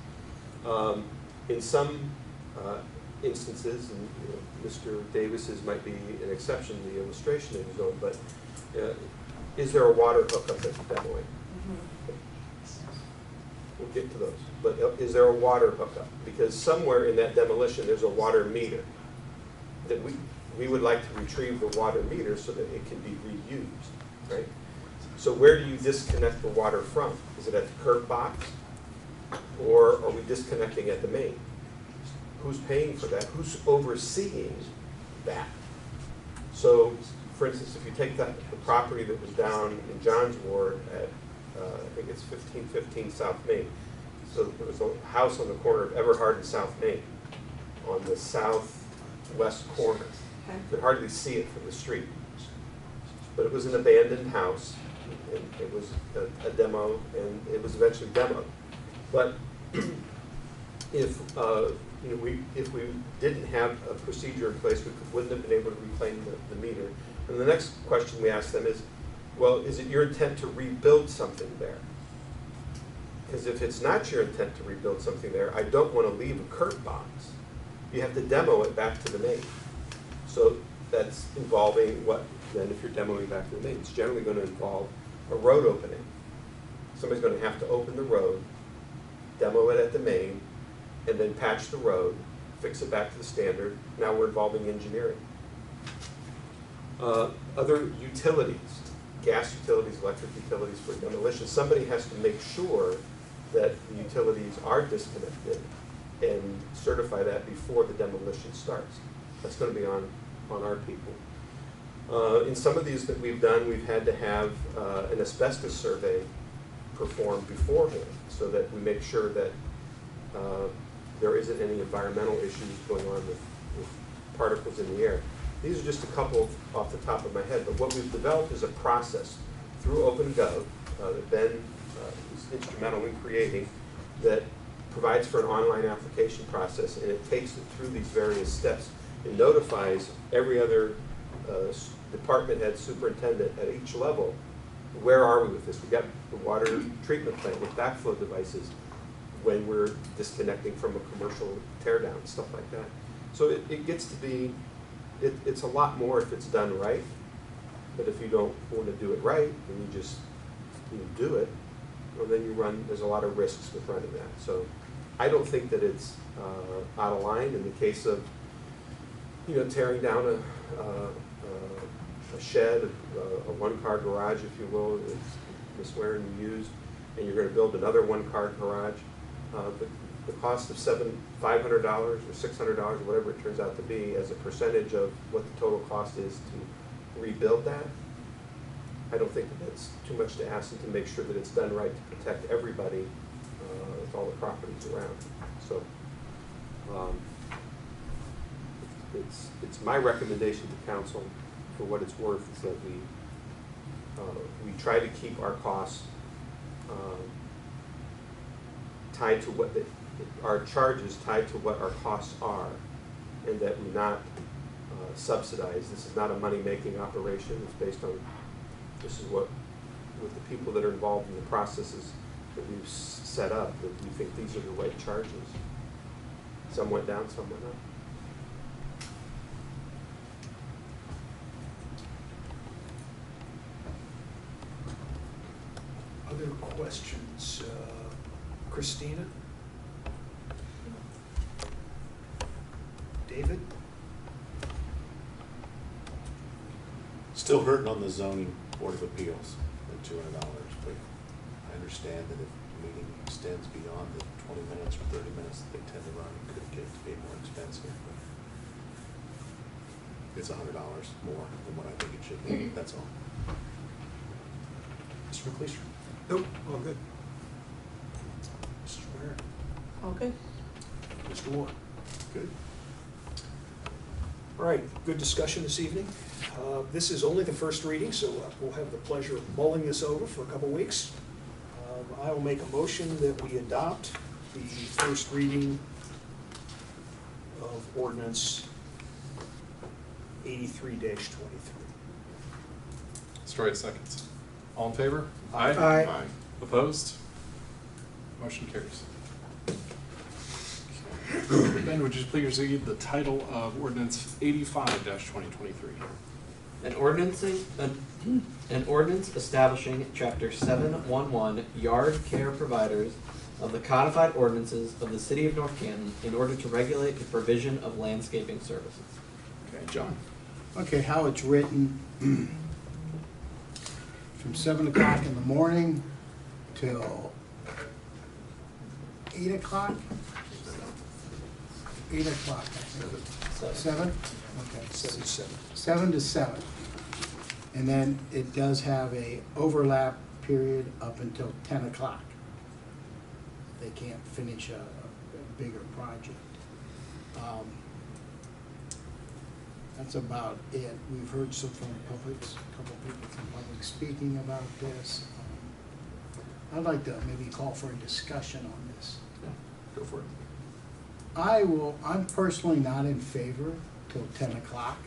D: in some instances, and Mr. Davis's might be an exception to the illustration that he's on, but is there a water hookup that's demoing? We'll get to those. But is there a water hookup? Because somewhere in that demolition, there's a water meter that we would like to retrieve the water meter so that it can be reused, right? So where do you disconnect the water from? Is it at the curb box? Or are we disconnecting at the main? Who's paying for that? Who's overseeing that? So, for instance, if you take the property that was down in John's ward at, I think it's 1515 South Main. So there was a house on the corner of Everhard and South Main on the southwest corner.
K: Okay.
D: You could hardly see it from the street. But it was an abandoned house, and it was a demo, and it was eventually demoed. But if if we didn't have a procedure in place, we wouldn't have been able to reclaim the meter. And the next question we ask them is, well, is it your intent to rebuild something there? Because if it's not your intent to rebuild something there, I don't want to leave a curb box. You have to demo it back to the main. So that's involving what, then if you're demoing back to the main, it's generally going to involve a road opening. Somebody's going to have to open the road, demo it at the main, and then patch the road, fix it back to the standard. Now we're involving engineering. Other utilities, gas utilities, electric utilities for demolition, somebody has to make sure that the utilities are disconnected and certify that before the demolition starts. That's going to be on our people. In some of these that we've done, we've had to have an asbestos survey performed beforehand so that we make sure that there isn't any environmental issues going on with particles in the air. These are just a couple off the top of my head, but what we've developed is a process through OpenGov that Ben is instrumental in creating that provides for an online application process, and it takes it through these various steps. It notifies every other department head, superintendent at each level, where are we with this? We've got the water treatment plant with backflow devices when we're disconnecting from a commercial tear down, stuff like that. So it gets to be, it's a lot more if it's done right, but if you don't want to do it right, and you just do it, well, then there's a lot of risks with running that. So I don't think that it's out of line in the case of, tearing down a shed, a one-car garage, if you will, as Ms. Warren used, and you're going to build another one-car garage. The cost of $500 or $600, or whatever it turns out to be, as a percentage of what the total cost is to rebuild that, I don't think that's too much to ask, and to make sure that it's done right to protect everybody with all the properties around. So it's my recommendation to council, for what it's worth, is that we try to keep our costs tied to what our charges tied to what our costs are, and that we not subsidize. This is not a money-making operation. It's based on, this is what the people that are involved in the processes that we've set up, that you think these are the right charges? Some went down, some went up.
C: Other questions? Christina? David?
H: Still hurting on the zoning board of appeals, the $200, but I understand that if the meeting extends beyond the 20 minutes or 30 minutes that they tend to run, it could get to be more expensive, but it's $100 more than what I think it should be, that's all.
C: Mr. McLeish? Nope, all good. Mr. Ware?
K: All good.
C: Mr. Moore?
H: Good.
C: All right, good discussion this evening. This is only the first reading, so we'll have the pleasure of mulling this over for a couple weeks. I will make a motion that we adopt the first reading of ordinance 83-23.
A: Story seconds. All in favor?
B: Aye.
A: Opposed? Motion carries. Ben, would you please read the title of ordinance 85-2023?
G: An ordinance establishing chapter 711 yard care providers of the codified ordinances of the city of North Canton in order to regulate the provision of landscaping services.
A: Okay, John.
J: Okay, how it's written, from 7 o'clock in the morning till 8 o'clock? 8 o'clock, I think. 7? Okay. 7 to 7. And then it does have a overlap period up until 10 o'clock. They can't finish a bigger project. That's about it. We've heard some from public, a couple people from public speaking about this. I'd like to maybe call for a discussion on this.
A: Yeah, go for it.
J: I'm personally not in favor till 10 o'clock.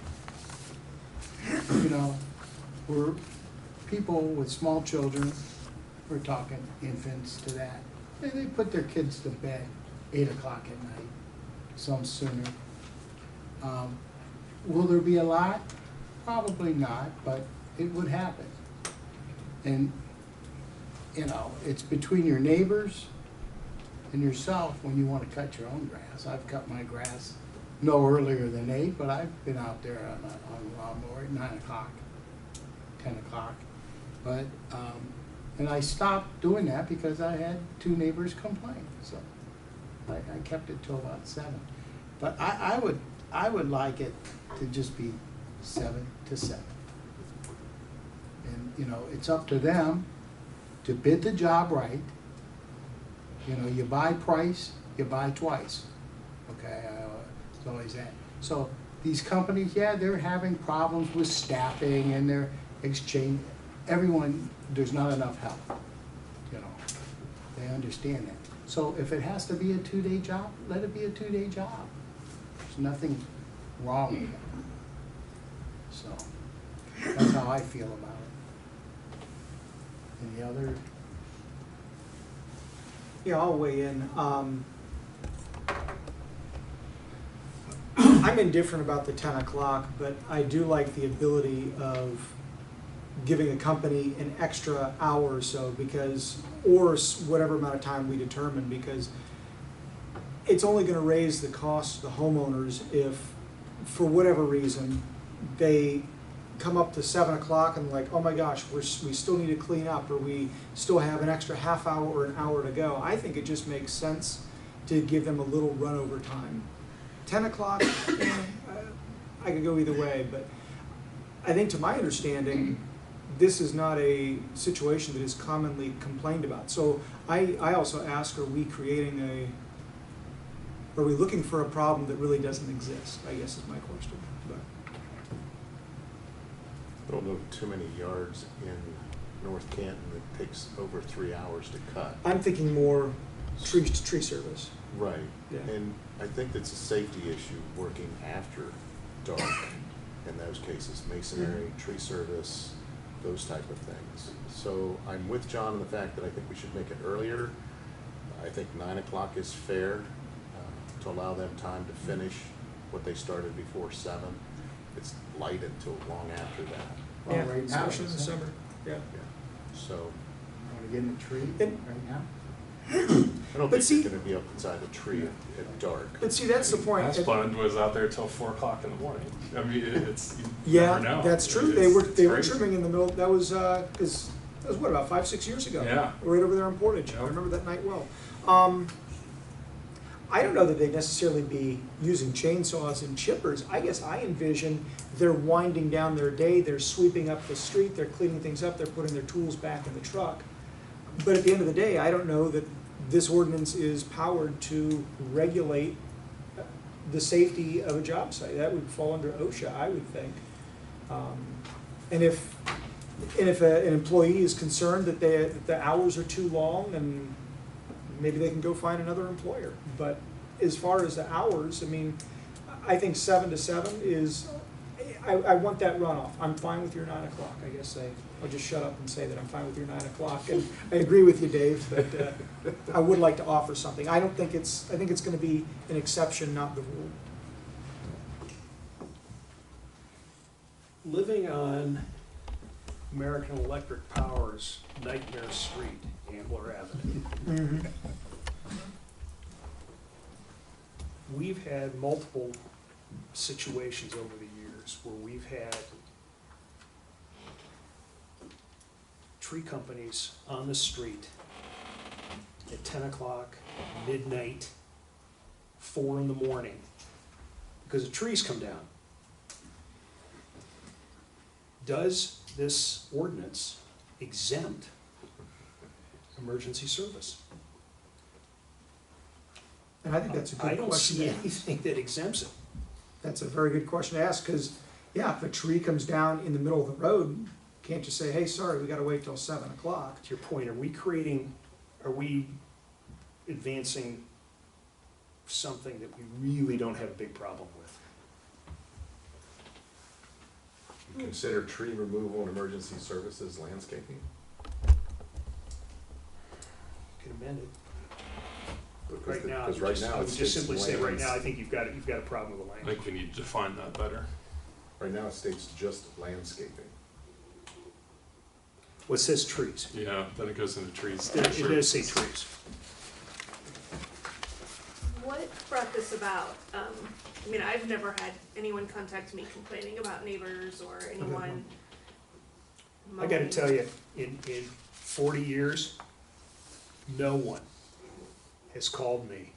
J: You know, we're people with small children, we're talking infants to that. They put their kids to bed 8 o'clock at night, some sooner. Will there be a lot? Probably not, but it would happen. And, you know, it's between your neighbors and yourself when you want to cut your own grass. I've cut my grass no earlier than 8, but I've been out there on a lawnmower at 9 o'clock, 10 o'clock. But, and I stopped doing that because I had 2 neighbors complain, so I kept it till about 7. But I would like it to just be 7 to 7. And, you know, it's up to them to bid the job right. You know, you buy price, you buy twice. Okay, it's always that. So these companies, yeah, they're having problems with staffing and their exchange. Everyone, there's not enough help. You know, they understand that. So if it has to be a 2-day job, let it be a 2-day job. There's nothing wrong with it. So that's how I feel about it. Any other?
B: Yeah, I'll weigh in. I'm indifferent about the 10 o'clock, but I do like the ability of giving a company an extra hour or so because, or whatever amount of time we determine, because it's only going to raise the cost to the homeowners if, for whatever reason, they come up to 7 o'clock and like, oh my gosh, we still need to clean up, or we still have an extra half hour or an hour to go. I think it just makes sense to give them a little run over time. 10 o'clock, I could go either way, but I think to my understanding, this is not a situation that is commonly complained about. So I also ask, are we looking for a problem that really doesn't exist, I guess is my question. But
H: I don't know too many yards in North Canton that takes over 3 hours to cut.
B: I'm thinking more tree service.
H: Right,
B: Yeah.
H: and I think that's a safety issue working after dark in those cases. Masonry, tree service, those type of things. So I'm with John in the fact that I think we should make it earlier. I think 9 o'clock is fair to allow them time to finish what they started before 7. It's light until long after that.
J: Well, right now,
B: especially in the
J: isn't it?
B: summer, yeah.
H: So
J: Want to get in the tree
B: And-
J: right now?
H: I don't
B: But
H: think
B: see-
H: they're gonna be up inside the tree at dark.
B: But see, that's the point.
A: Last one was out there till 4 o'clock in the morning. I mean, it's, you
B: Yeah,
A: never know.
B: that's true.
A: It's
B: They were
A: crazy.
B: trimming in the middle. That was what, about 5-6 years ago?
A: Yeah.
B: Right over there in Portage. I
A: Yep.
B: remember that night well. I don't know that they'd necessarily be using chainsaws and chippers. I guess I envision they're winding down their day, they're sweeping up the street, they're cleaning things up, they're putting their tools back in the truck. But at the end of the day, I don't know that this ordinance is powered to regulate the safety of a job site. That would fall under OSHA, I would think. And if an employee is concerned that the hours are too long, and maybe they can go find another employer. But as far as the hours, I mean, I think 7 to 7 is, I want that runoff. I'm fine with your 9 o'clock, I guess. I'll just shut up and say that I'm fine with your 9 o'clock. And I agree with you, Dave, that I would like to offer something. I think it's gonna be an exception, not the rule.
C: Living on American Electric Power's Nightmare Street, Ambler Avenue, we've had multiple situations over the years where we've had tree companies on the street at 10 o'clock, midnight, 4 in the morning, because the trees come down. Does this ordinance exempt emergency service?
B: And I think that's a
C: I
B: good
C: don't
B: question
C: see
B: to ask.
C: anything that exempts it.
B: That's a very good question to ask, because, yeah, if a tree comes down in the middle of the road, you can't just say, hey, sorry, we gotta wait till 7 o'clock.
C: To your point, are we advancing something that we really don't have a big problem with?
H: You consider tree removal and emergency services landscaping?
C: Could amend it.
H: Because
C: Right now,
H: because right now
C: I would
H: it
C: just
H: states
C: simply say, right
H: lands-
C: now, I think you've got a problem with the
A: I
C: language.
A: think we need to define that better.
H: Right now it states just landscaping.
C: Well, it says trees.
A: Yeah, then it goes into trees.
C: It does say trees.
I: What brought this about? I mean, I've never had anyone contact me complaining about neighbors or anyone.
C: I gotta
I: mowing.
C: tell you, in 40 years, no one has called me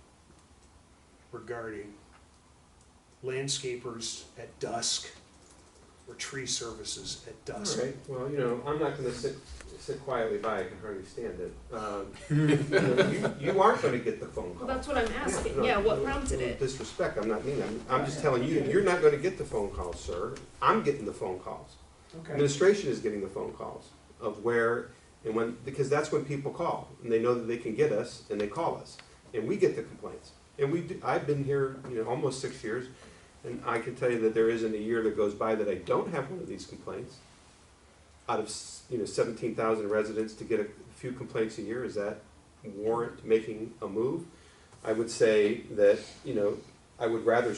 C: regarding landscapers at dusk or tree services at dusk.
D: All right, well, I'm not gonna sit quietly by, I can hardly stand it. You aren't gonna get the phone call.
I: Well, that's what I'm asking.
D: no,
I: Yeah, what
D: no,
I: prompted
D: no
I: it?
D: Disrespect, I'm not mean, I'm just telling you, you're not gonna get the phone calls, sir. I'm getting the phone calls. Administration is getting the phone calls of where and when, because that's when people call, and they know that they can get us, and they call us, and we get the complaints. And I've been here, almost 6 years, and I can tell you that there isn't a year that goes by that I don't have one of these complaints. Out of 17,000 residents, to get a few complaints a year, is that warrant making a move? I would say that, I would rather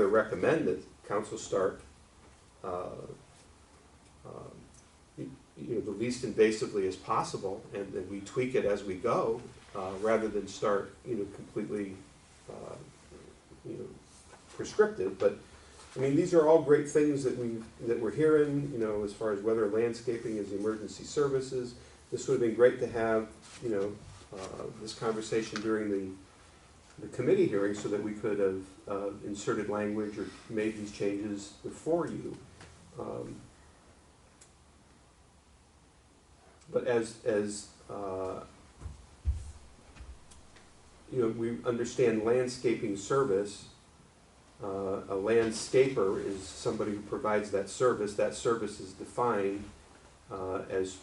D: recommend that council start, the least invasively as possible, and that we tweak it as we go, rather than start, completely, prescriptive. But I mean, these are all great things that we're hearing, as far as whether landscaping is emergency services. This would have been great to have, this conversation during the committee hearing, so that we could have inserted language or made these changes before you. But we understand landscaping service. A landscaper is somebody who provides that service. That service is defined as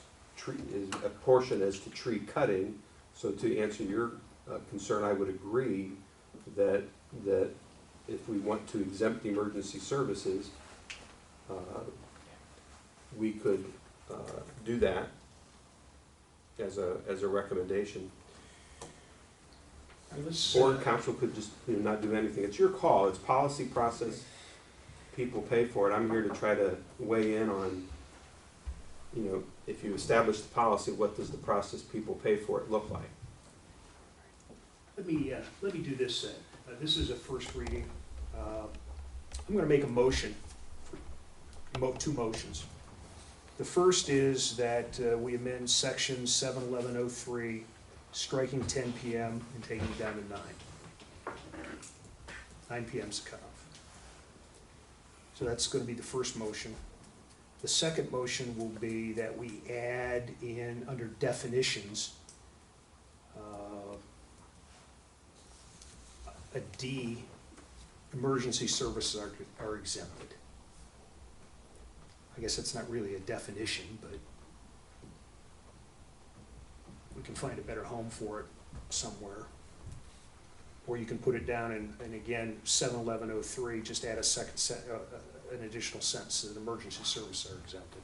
D: a portion as to tree cutting. So to answer your concern, I would agree that if we want to exempt emergency services, we could do that as a recommendation. Or council could just, you know, not do anything. It's your call. It's policy process. People pay for it. I'm here to try to weigh in on, you know, if you establish the policy, what does the process people pay for it look like?
C: Let me do this then. This is a first reading. I'm gonna make a motion, two motions. The first is that we amend section 71103, striking 10 p.m. and taking it down to 9. 9 p.m. is the cutoff. So that's gonna be the first motion. The second motion will be that we add in, under definitions, a D, emergency services are exempted. I guess that's not really a definition, but we can find a better home for it somewhere. Or you can put it down and again, 71103, just add a second an additional sentence that emergency services are exempted.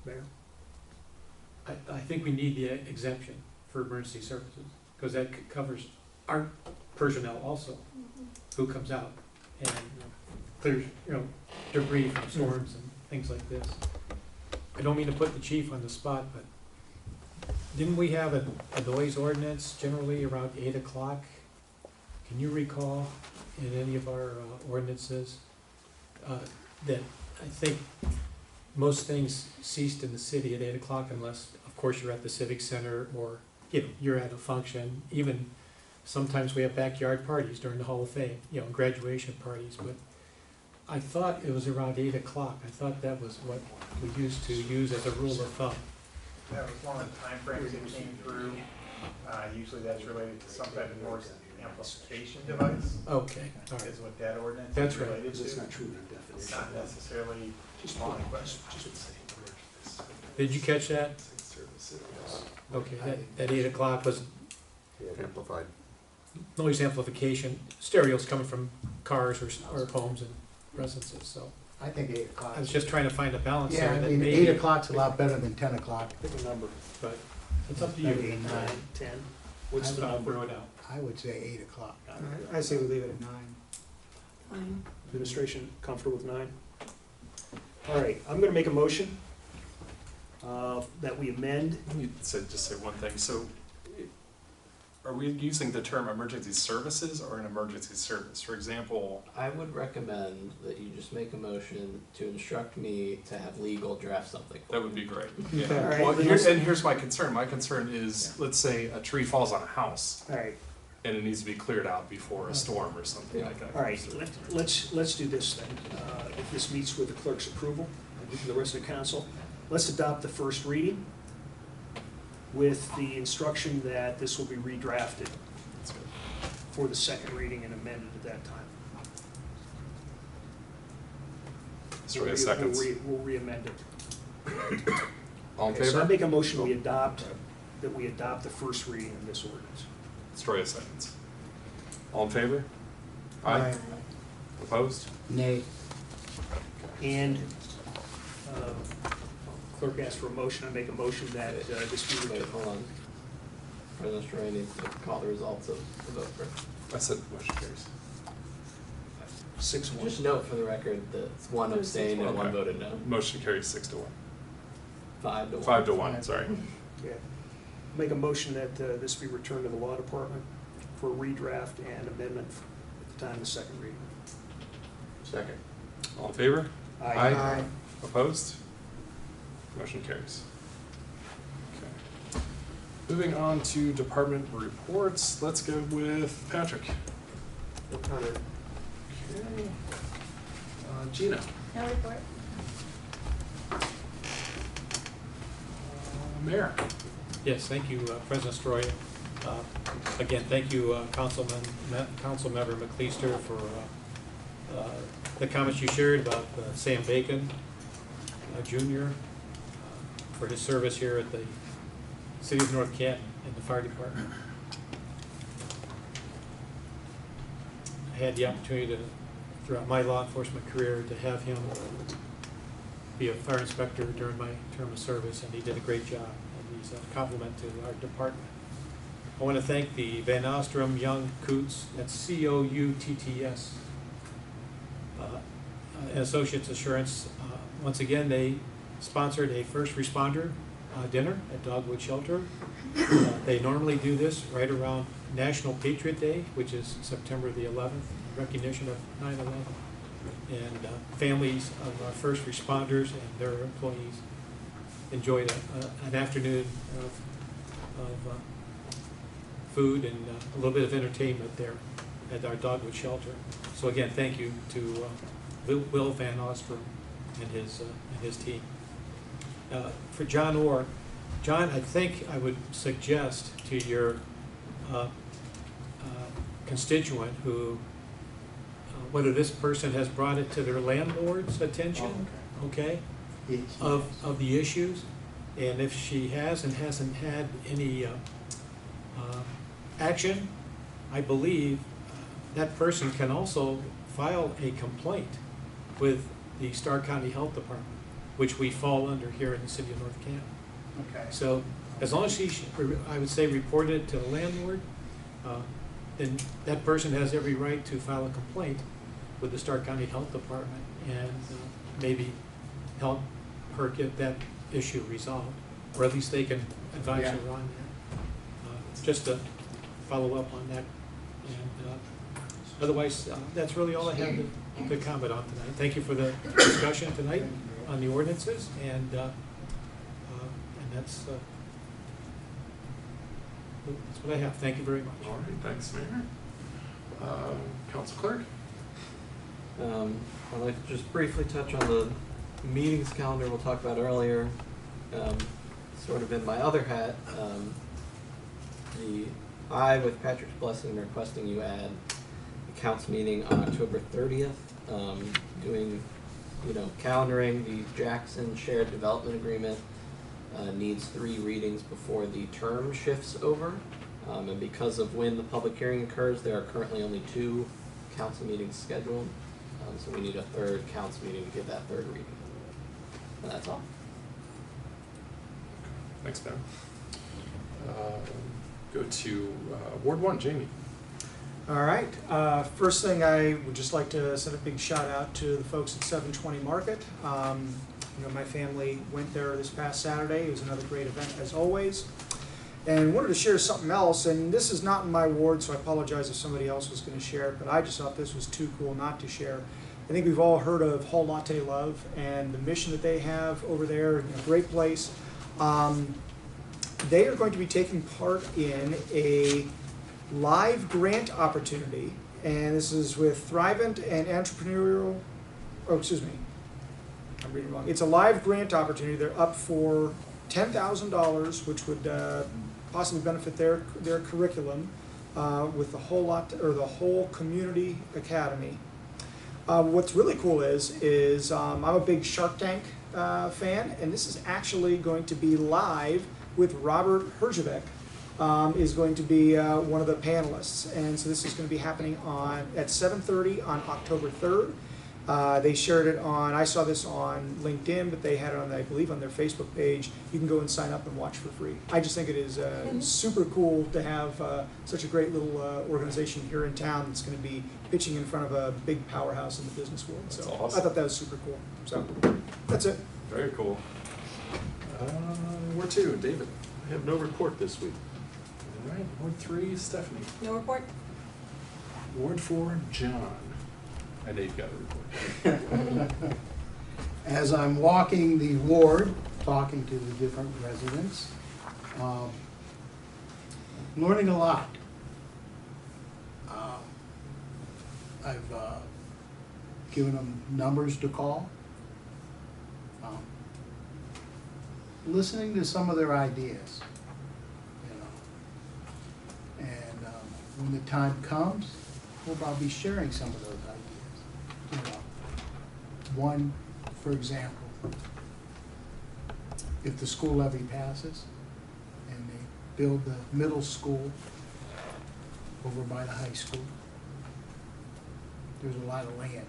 C: Mayor?
L: I think we need the exemption for emergency services, because that covers our personnel also, who comes out and clears, debris from storms and things like this. I don't mean to put the chief on the spot, but didn't we have a noise ordinance generally around 8 o'clock? Can you recall in any of our ordinances that I think most things ceased in the city at 8 o'clock unless, of course, you're at the Civic Center or you're at a function. Even sometimes we have backyard parties during the Hall of Fame, graduation parties. But I thought it was around 8 o'clock. I thought that was what we used to use as a rule of thumb.
M: That was one of the timeframes that came through. Usually that's related to some type of noise amplification device.
L: Okay, all right.
M: Is what that ordinance
L: That's
M: is
L: right.
M: related to.
C: That's not true in
M: It's
C: definition.
M: not necessarily law, but
L: Did you catch that? Okay, that 8 o'clock was
H: Amplified.
L: noise amplification, stereos coming from cars or homes and residences, so.
J: I think 8 o'clock.
L: I was just trying to find a balance
J: Yeah,
L: there
J: I
L: that
J: mean,
L: maybe.
J: 8 o'clock's a lot better than 10 o'clock.
C: Pick a number.
L: But it's up to
J: Maybe
L: you.
J: 9.
C: 10. What's the number?
L: Throw it out.
J: I would say 8 o'clock.
B: I say we leave it at 9.
K: Fine.
C: Administration comfortable with 9? All right, I'm gonna make a motion that we amend.
A: Let me just say one thing. So are we using the term emergency services or an emergency service? For example,
G: I would recommend that you just make a motion to instruct me to have legal draft something.
A: that would be great. Yeah.
C: All right,
A: Well,
C: let's-
A: here's my concern. My concern is, let's say a tree falls on a house
C: All right,
A: and it needs to be cleared out before a storm or something like that.
C: all right, let's do this then. If this meets with the clerk's approval, and the rest of the council, let's adopt the first reading with the instruction that this will be redrafted
A: That's good.
C: for the second reading and amended at that time.
A: Story of seconds.
C: We'll re-amend it.
A: All in
C: Okay, so I
A: favor?
C: make a motion we adopt the first reading of this ordinance.
A: Story of seconds. All in favor?
J: Aye.
A: Opposed?
J: Nay.
C: And clerk asked for a motion, I make a motion that this be
G: Wait,
C: returned.
G: hold on. President Troy needs to call the results of the vote first.
A: I said motion carries.
C: 6-1.
G: Just note for the record that one abstained and one
A: Okay.
G: voted no.
A: Motion carries 6-1.
G: 5-1.
A: 5-1, sorry.
C: Yeah. Make a motion that this be returned to the law department for redraft and amendment at the time of the second reading.
H: Second.
A: All in favor?
C: Aye.
A: Opposed? Motion carries. Okay. Moving on to department reports, let's go with Patrick. Okay. Gina.
I: No report.
A: Mayor.
L: Yes, thank you, President Stroy. Again, thank you, Councilmember McLeister, for the comments you shared about Sam Bacon Jr., for his service here at the City of North Canton in the fire department. I had the opportunity to throughout my law enforcement career to have him be a fire inspector during my term of service, and he did a great job, and he's a compliment to our department. I want to thank the Van Ostrom Young Coutts, that's C-O-U-T-T-S, and Associates Assurance. Once again, they sponsored a first responder dinner at Dogwood Shelter. They normally do this right around National Patriot Day, which is September the 11th, in recognition of 9/11. And families of our first responders and their employees enjoyed an afternoon of food and a little bit of entertainment there at our Dogwood Shelter. So again, thank you to Will Van Ostrom and his team. For John Orr, John, I think I would suggest to your constituent who, whether this person has brought it to their landlord's attention, okay, of the issues, and if she has and hasn't had any action, I believe that person can also file a complaint with the Stark County Health Department, which we fall under here in the city of North Canton.
J: Okay.
L: So as long as she, I would say, reported it to the landlord, then that person has every right to file a complaint with the Stark County Health Department and maybe help her get that issue resolved, or at least they can advise her on that. Just to follow up on that. And otherwise, that's really all I have to comment on tonight. Thank you for the discussion tonight on the ordinances, and that's what I have. Thank you very much.
A: All right, thanks, Mayor. Council Clerk?
G: I'd like to just briefly touch on the meetings calendar we'll talk about earlier. Sort of in my other hat, I, with Patrick's blessing, requesting you add the council meeting on October 30th, doing, calendaring the Jackson Shared Development Agreement needs 3 readings before the term shifts over. And because of when the public hearing occurs, there are currently only 2 council meetings scheduled. So we need a 3rd council meeting to give that 3rd reading. And that's all.
A: Thanks, Ben. Go to Ward 1, Jamie.
B: All right. First thing, I would just like to send a big shout out to the folks at 720 Market. My family went there this past Saturday. It was another great event as always. And wanted to share something else, and this is not in my ward, so I apologize if somebody else was going to share it, but I just thought this was too cool not to share. I think we've all heard of Whole Latte Love and the mission that they have over there, a great place. They are going to be taking part in a live grant opportunity, and this is with Thrivent and Entrepreneurial, I'm reading wrong. It's a live grant opportunity. They're up for $10,000, which would possibly benefit their curriculum with the whole community academy. What's really cool is I'm a big Shark Tank fan, and this is actually going to be live with Robert Herjavec. Is going to be one of the panelists, and so this is going to be happening at 7:30 on October 3rd. They shared it I saw this on LinkedIn, but they had it I believe on their Facebook page. You can go and sign up and watch for free. I just think it is super cool to have such a great little organization here in town that's going to be pitching in front of a big powerhouse in the business world. So
A: That's awesome.
B: I thought that was super cool. So that's it.
A: Very cool. Ward 2, David.
H: I have no report this week.
A: All right, Ward 3, Stephanie.
K: No report?
A: Ward 4, John. I know you've got a report.
J: As I'm walking the ward, talking to the different residents, learning a lot. I've given them numbers to call, listening to some of their ideas, and when the time comes, I'll be sharing some of those ideas. One, for example, if the school levy passes and they build the middle school over by the high school, there's a lot of land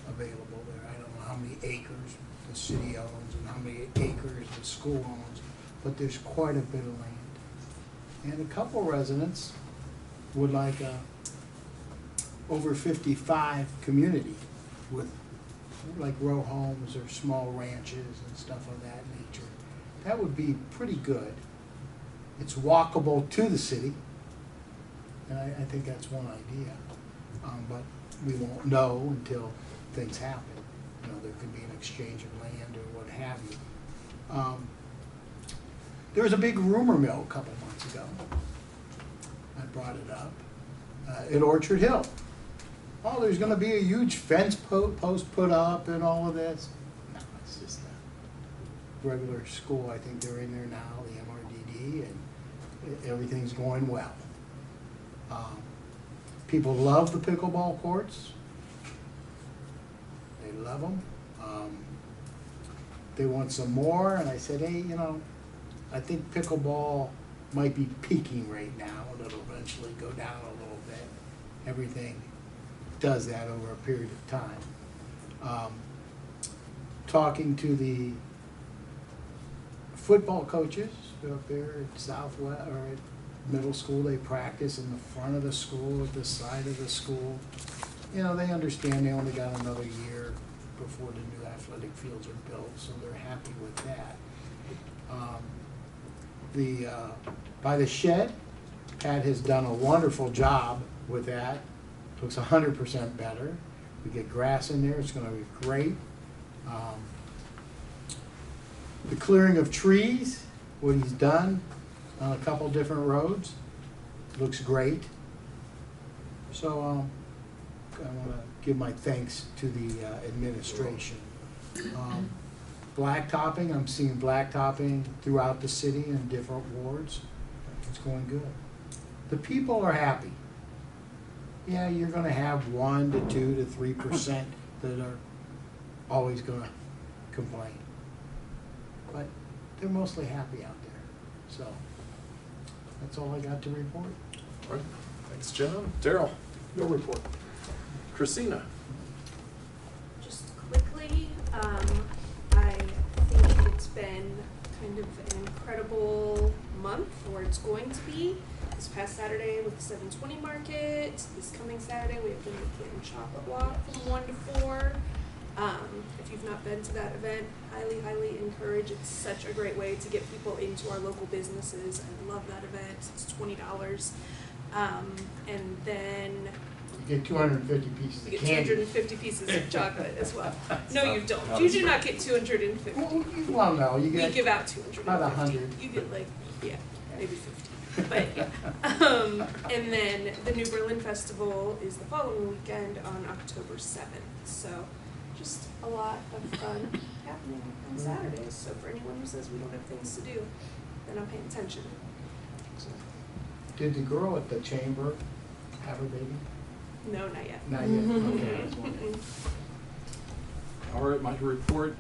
J: available there. I don't know how many acres the city owns and how many acres the school owns, but there's quite a bit of land. And a couple residents would like a over 55 community with like row homes or small ranches and stuff of that nature. That would be pretty good. It's walkable to the city, and I think that's one idea. But we won't know until things happen. You know, there could be an exchange of land or what have you. There was a big rumor mill a couple months ago. I brought it up at Orchard Hill. Oh, there's going to be a huge fence post put up and all of this. No, it's just a regular school. I think they're in there now, the MRDD, and everything's going well. People love the pickleball courts. They love them. They want some more, and I said, hey, you know, I think pickleball might be peaking right now, and it'll eventually go down a little bit. Everything does that over a period of time. Talking to the football coaches up there at Southwest or at middle school, they practice in the front of the school, at the side of the school. You know, they understand they only got another year before the new athletic fields are built, so they're happy with that. By the shed, Pat has done a wonderful job with that. Looks 100% better. We get grass in there, it's gonna be great. The clearing of trees, what he's done on a couple different roads, looks great. So I wanna give my thanks to the administration. Blacktopping, I'm seeing blacktopping throughout the city in different wards. It's going good. The people are happy. Yeah, you're gonna have 1 to 2 to 3% that are always gonna complain. But they're mostly happy out there. So that's all I got to report.
A: All right, thanks, John. Daryl?
H: No report.
A: Christina?
I: Just quickly, I think it's been kind of an incredible month, or it's going to be. This past Saturday with the 720 market. This coming Saturday we have the Canton chocolate walk from 1 to 4. If you've not been to that event, highly encourage. It's such a great way to get people into our local businesses. I love that event. It's $20. And then
J: You get 250 pieces
I: you
J: of
I: get
J: candy.
I: 250 pieces of chocolate as well. No, you don't. You do not get 250.
J: Well, no, you
I: We
J: get
I: give out 250.
J: about 100.
I: You get like, yeah, maybe 50. But yeah. And then the New Berlin Festival is the following weekend on October 7th. So just a lot of fun happening on Saturdays. So for anyone who says we don't have things to do, they're not paying attention. So,
J: Did the girl at the chamber have a baby?
I: no, not yet.
J: Not yet. Okay, I was wondering.
A: All right, my report.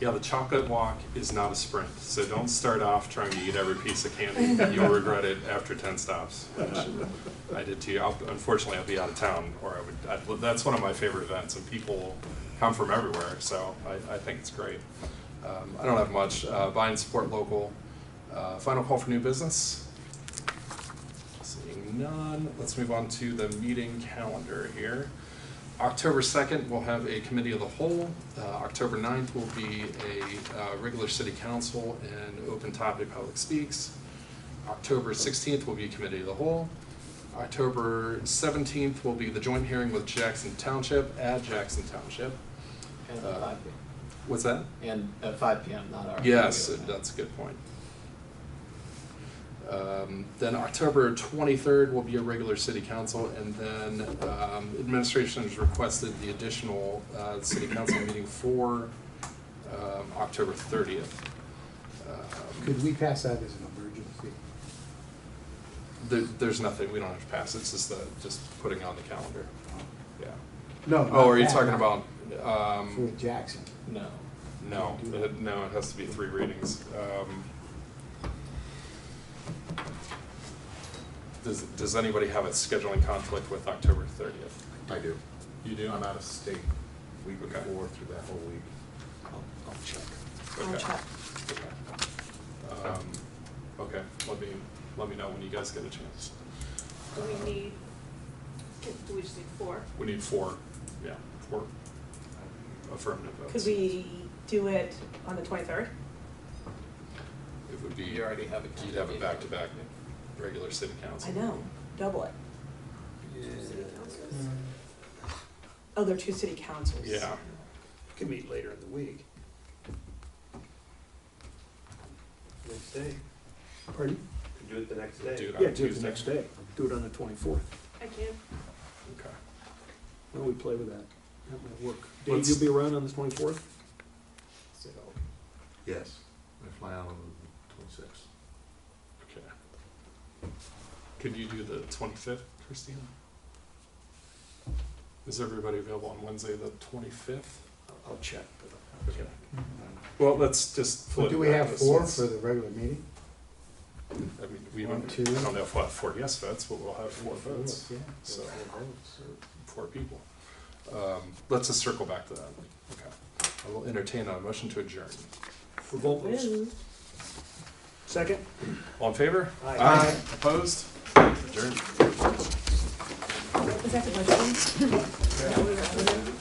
A: Yeah, the chocolate walk is not a sprint, so don't start off trying to eat every piece of candy. You'll regret it after 10 stops, which I did to you. Unfortunately, I'll be out of town, or that's one of my favorite events, and people come from everywhere, so I think it's great. I don't have much. Buy and support local. Final call for new business. Seeing none, let's move on to the meeting calendar here. October 2nd, we'll have a committee of the whole. October 9th will be a regular city council and open topic public speaks. October 16th will be a committee of the whole. October 17th will be the joint hearing with Jackson Township at Jackson Township.
G: And at 5 p.m.
A: What's that?
G: And at 5 p.m., not our.
A: Yes, that's a good point. Then October 23rd will be a regular city council, and then administration has requested the additional city council meeting for October 30th.
J: Could we pass that as an emergency?
A: There's nothing, we don't have to pass, it's just putting on the calendar. Yeah.
J: No.
A: Oh, are you
J: not
A: talking
J: that,
A: about?
J: For Jackson.
G: No.
A: No, it has to be 3 readings. Does anybody have a scheduling conflict with October 30th?
H: I do.
A: You do? I'm out of state.
H: Week
A: Okay.
H: before through that whole week.
A: I'll check.
K: I'll
A: Okay.
K: check.
A: Okay, let me know when you guys get a chance.
I: Do we just need 4?
A: We need 4 affirmative votes.
K: Could we do it on the 23rd?
A: It would be,
G: You already have it.
A: you'd have a back-to-back regular city council.
K: I know, double it.
I: City councils?
K: Oh, they're 2 city councils.
A: Yeah,
C: Can meet later in the week.
D: Next day,
C: Pardon?
D: could do it the next day.
A: do it
C: Yeah,
A: on
C: do it
A: Tuesday.
C: the next day. Do it on the 24th.
I: I can.
A: Okay.
C: Why don't we play with that? That might work. Dave,
A: Let's-
C: you'll be around on the 24th?
H: Yes, I fly out on the 26th.
A: Okay. Could you do the 25th, Christina? Is everybody available on Wednesday, the 25th?
C: I'll check.
A: Okay. Well, let's just flip
J: Do we
A: back
J: have
A: this.
J: 4
A: Let's-
J: for the regular meeting?
A: I mean, we
J: One,
A: don't,
J: two.
A: I don't know if we'll have 4 yes votes, but we'll have 4 votes,
J: Yeah.
A: so, 4 people. Let's just circle back to that. Okay. I will entertain a motion to adjourn.
C: For vote votes.
K: Woo.
C: Second?
A: All in favor?
C: Aye.
A: Opposed? Adjourned.
K: Is that the motion?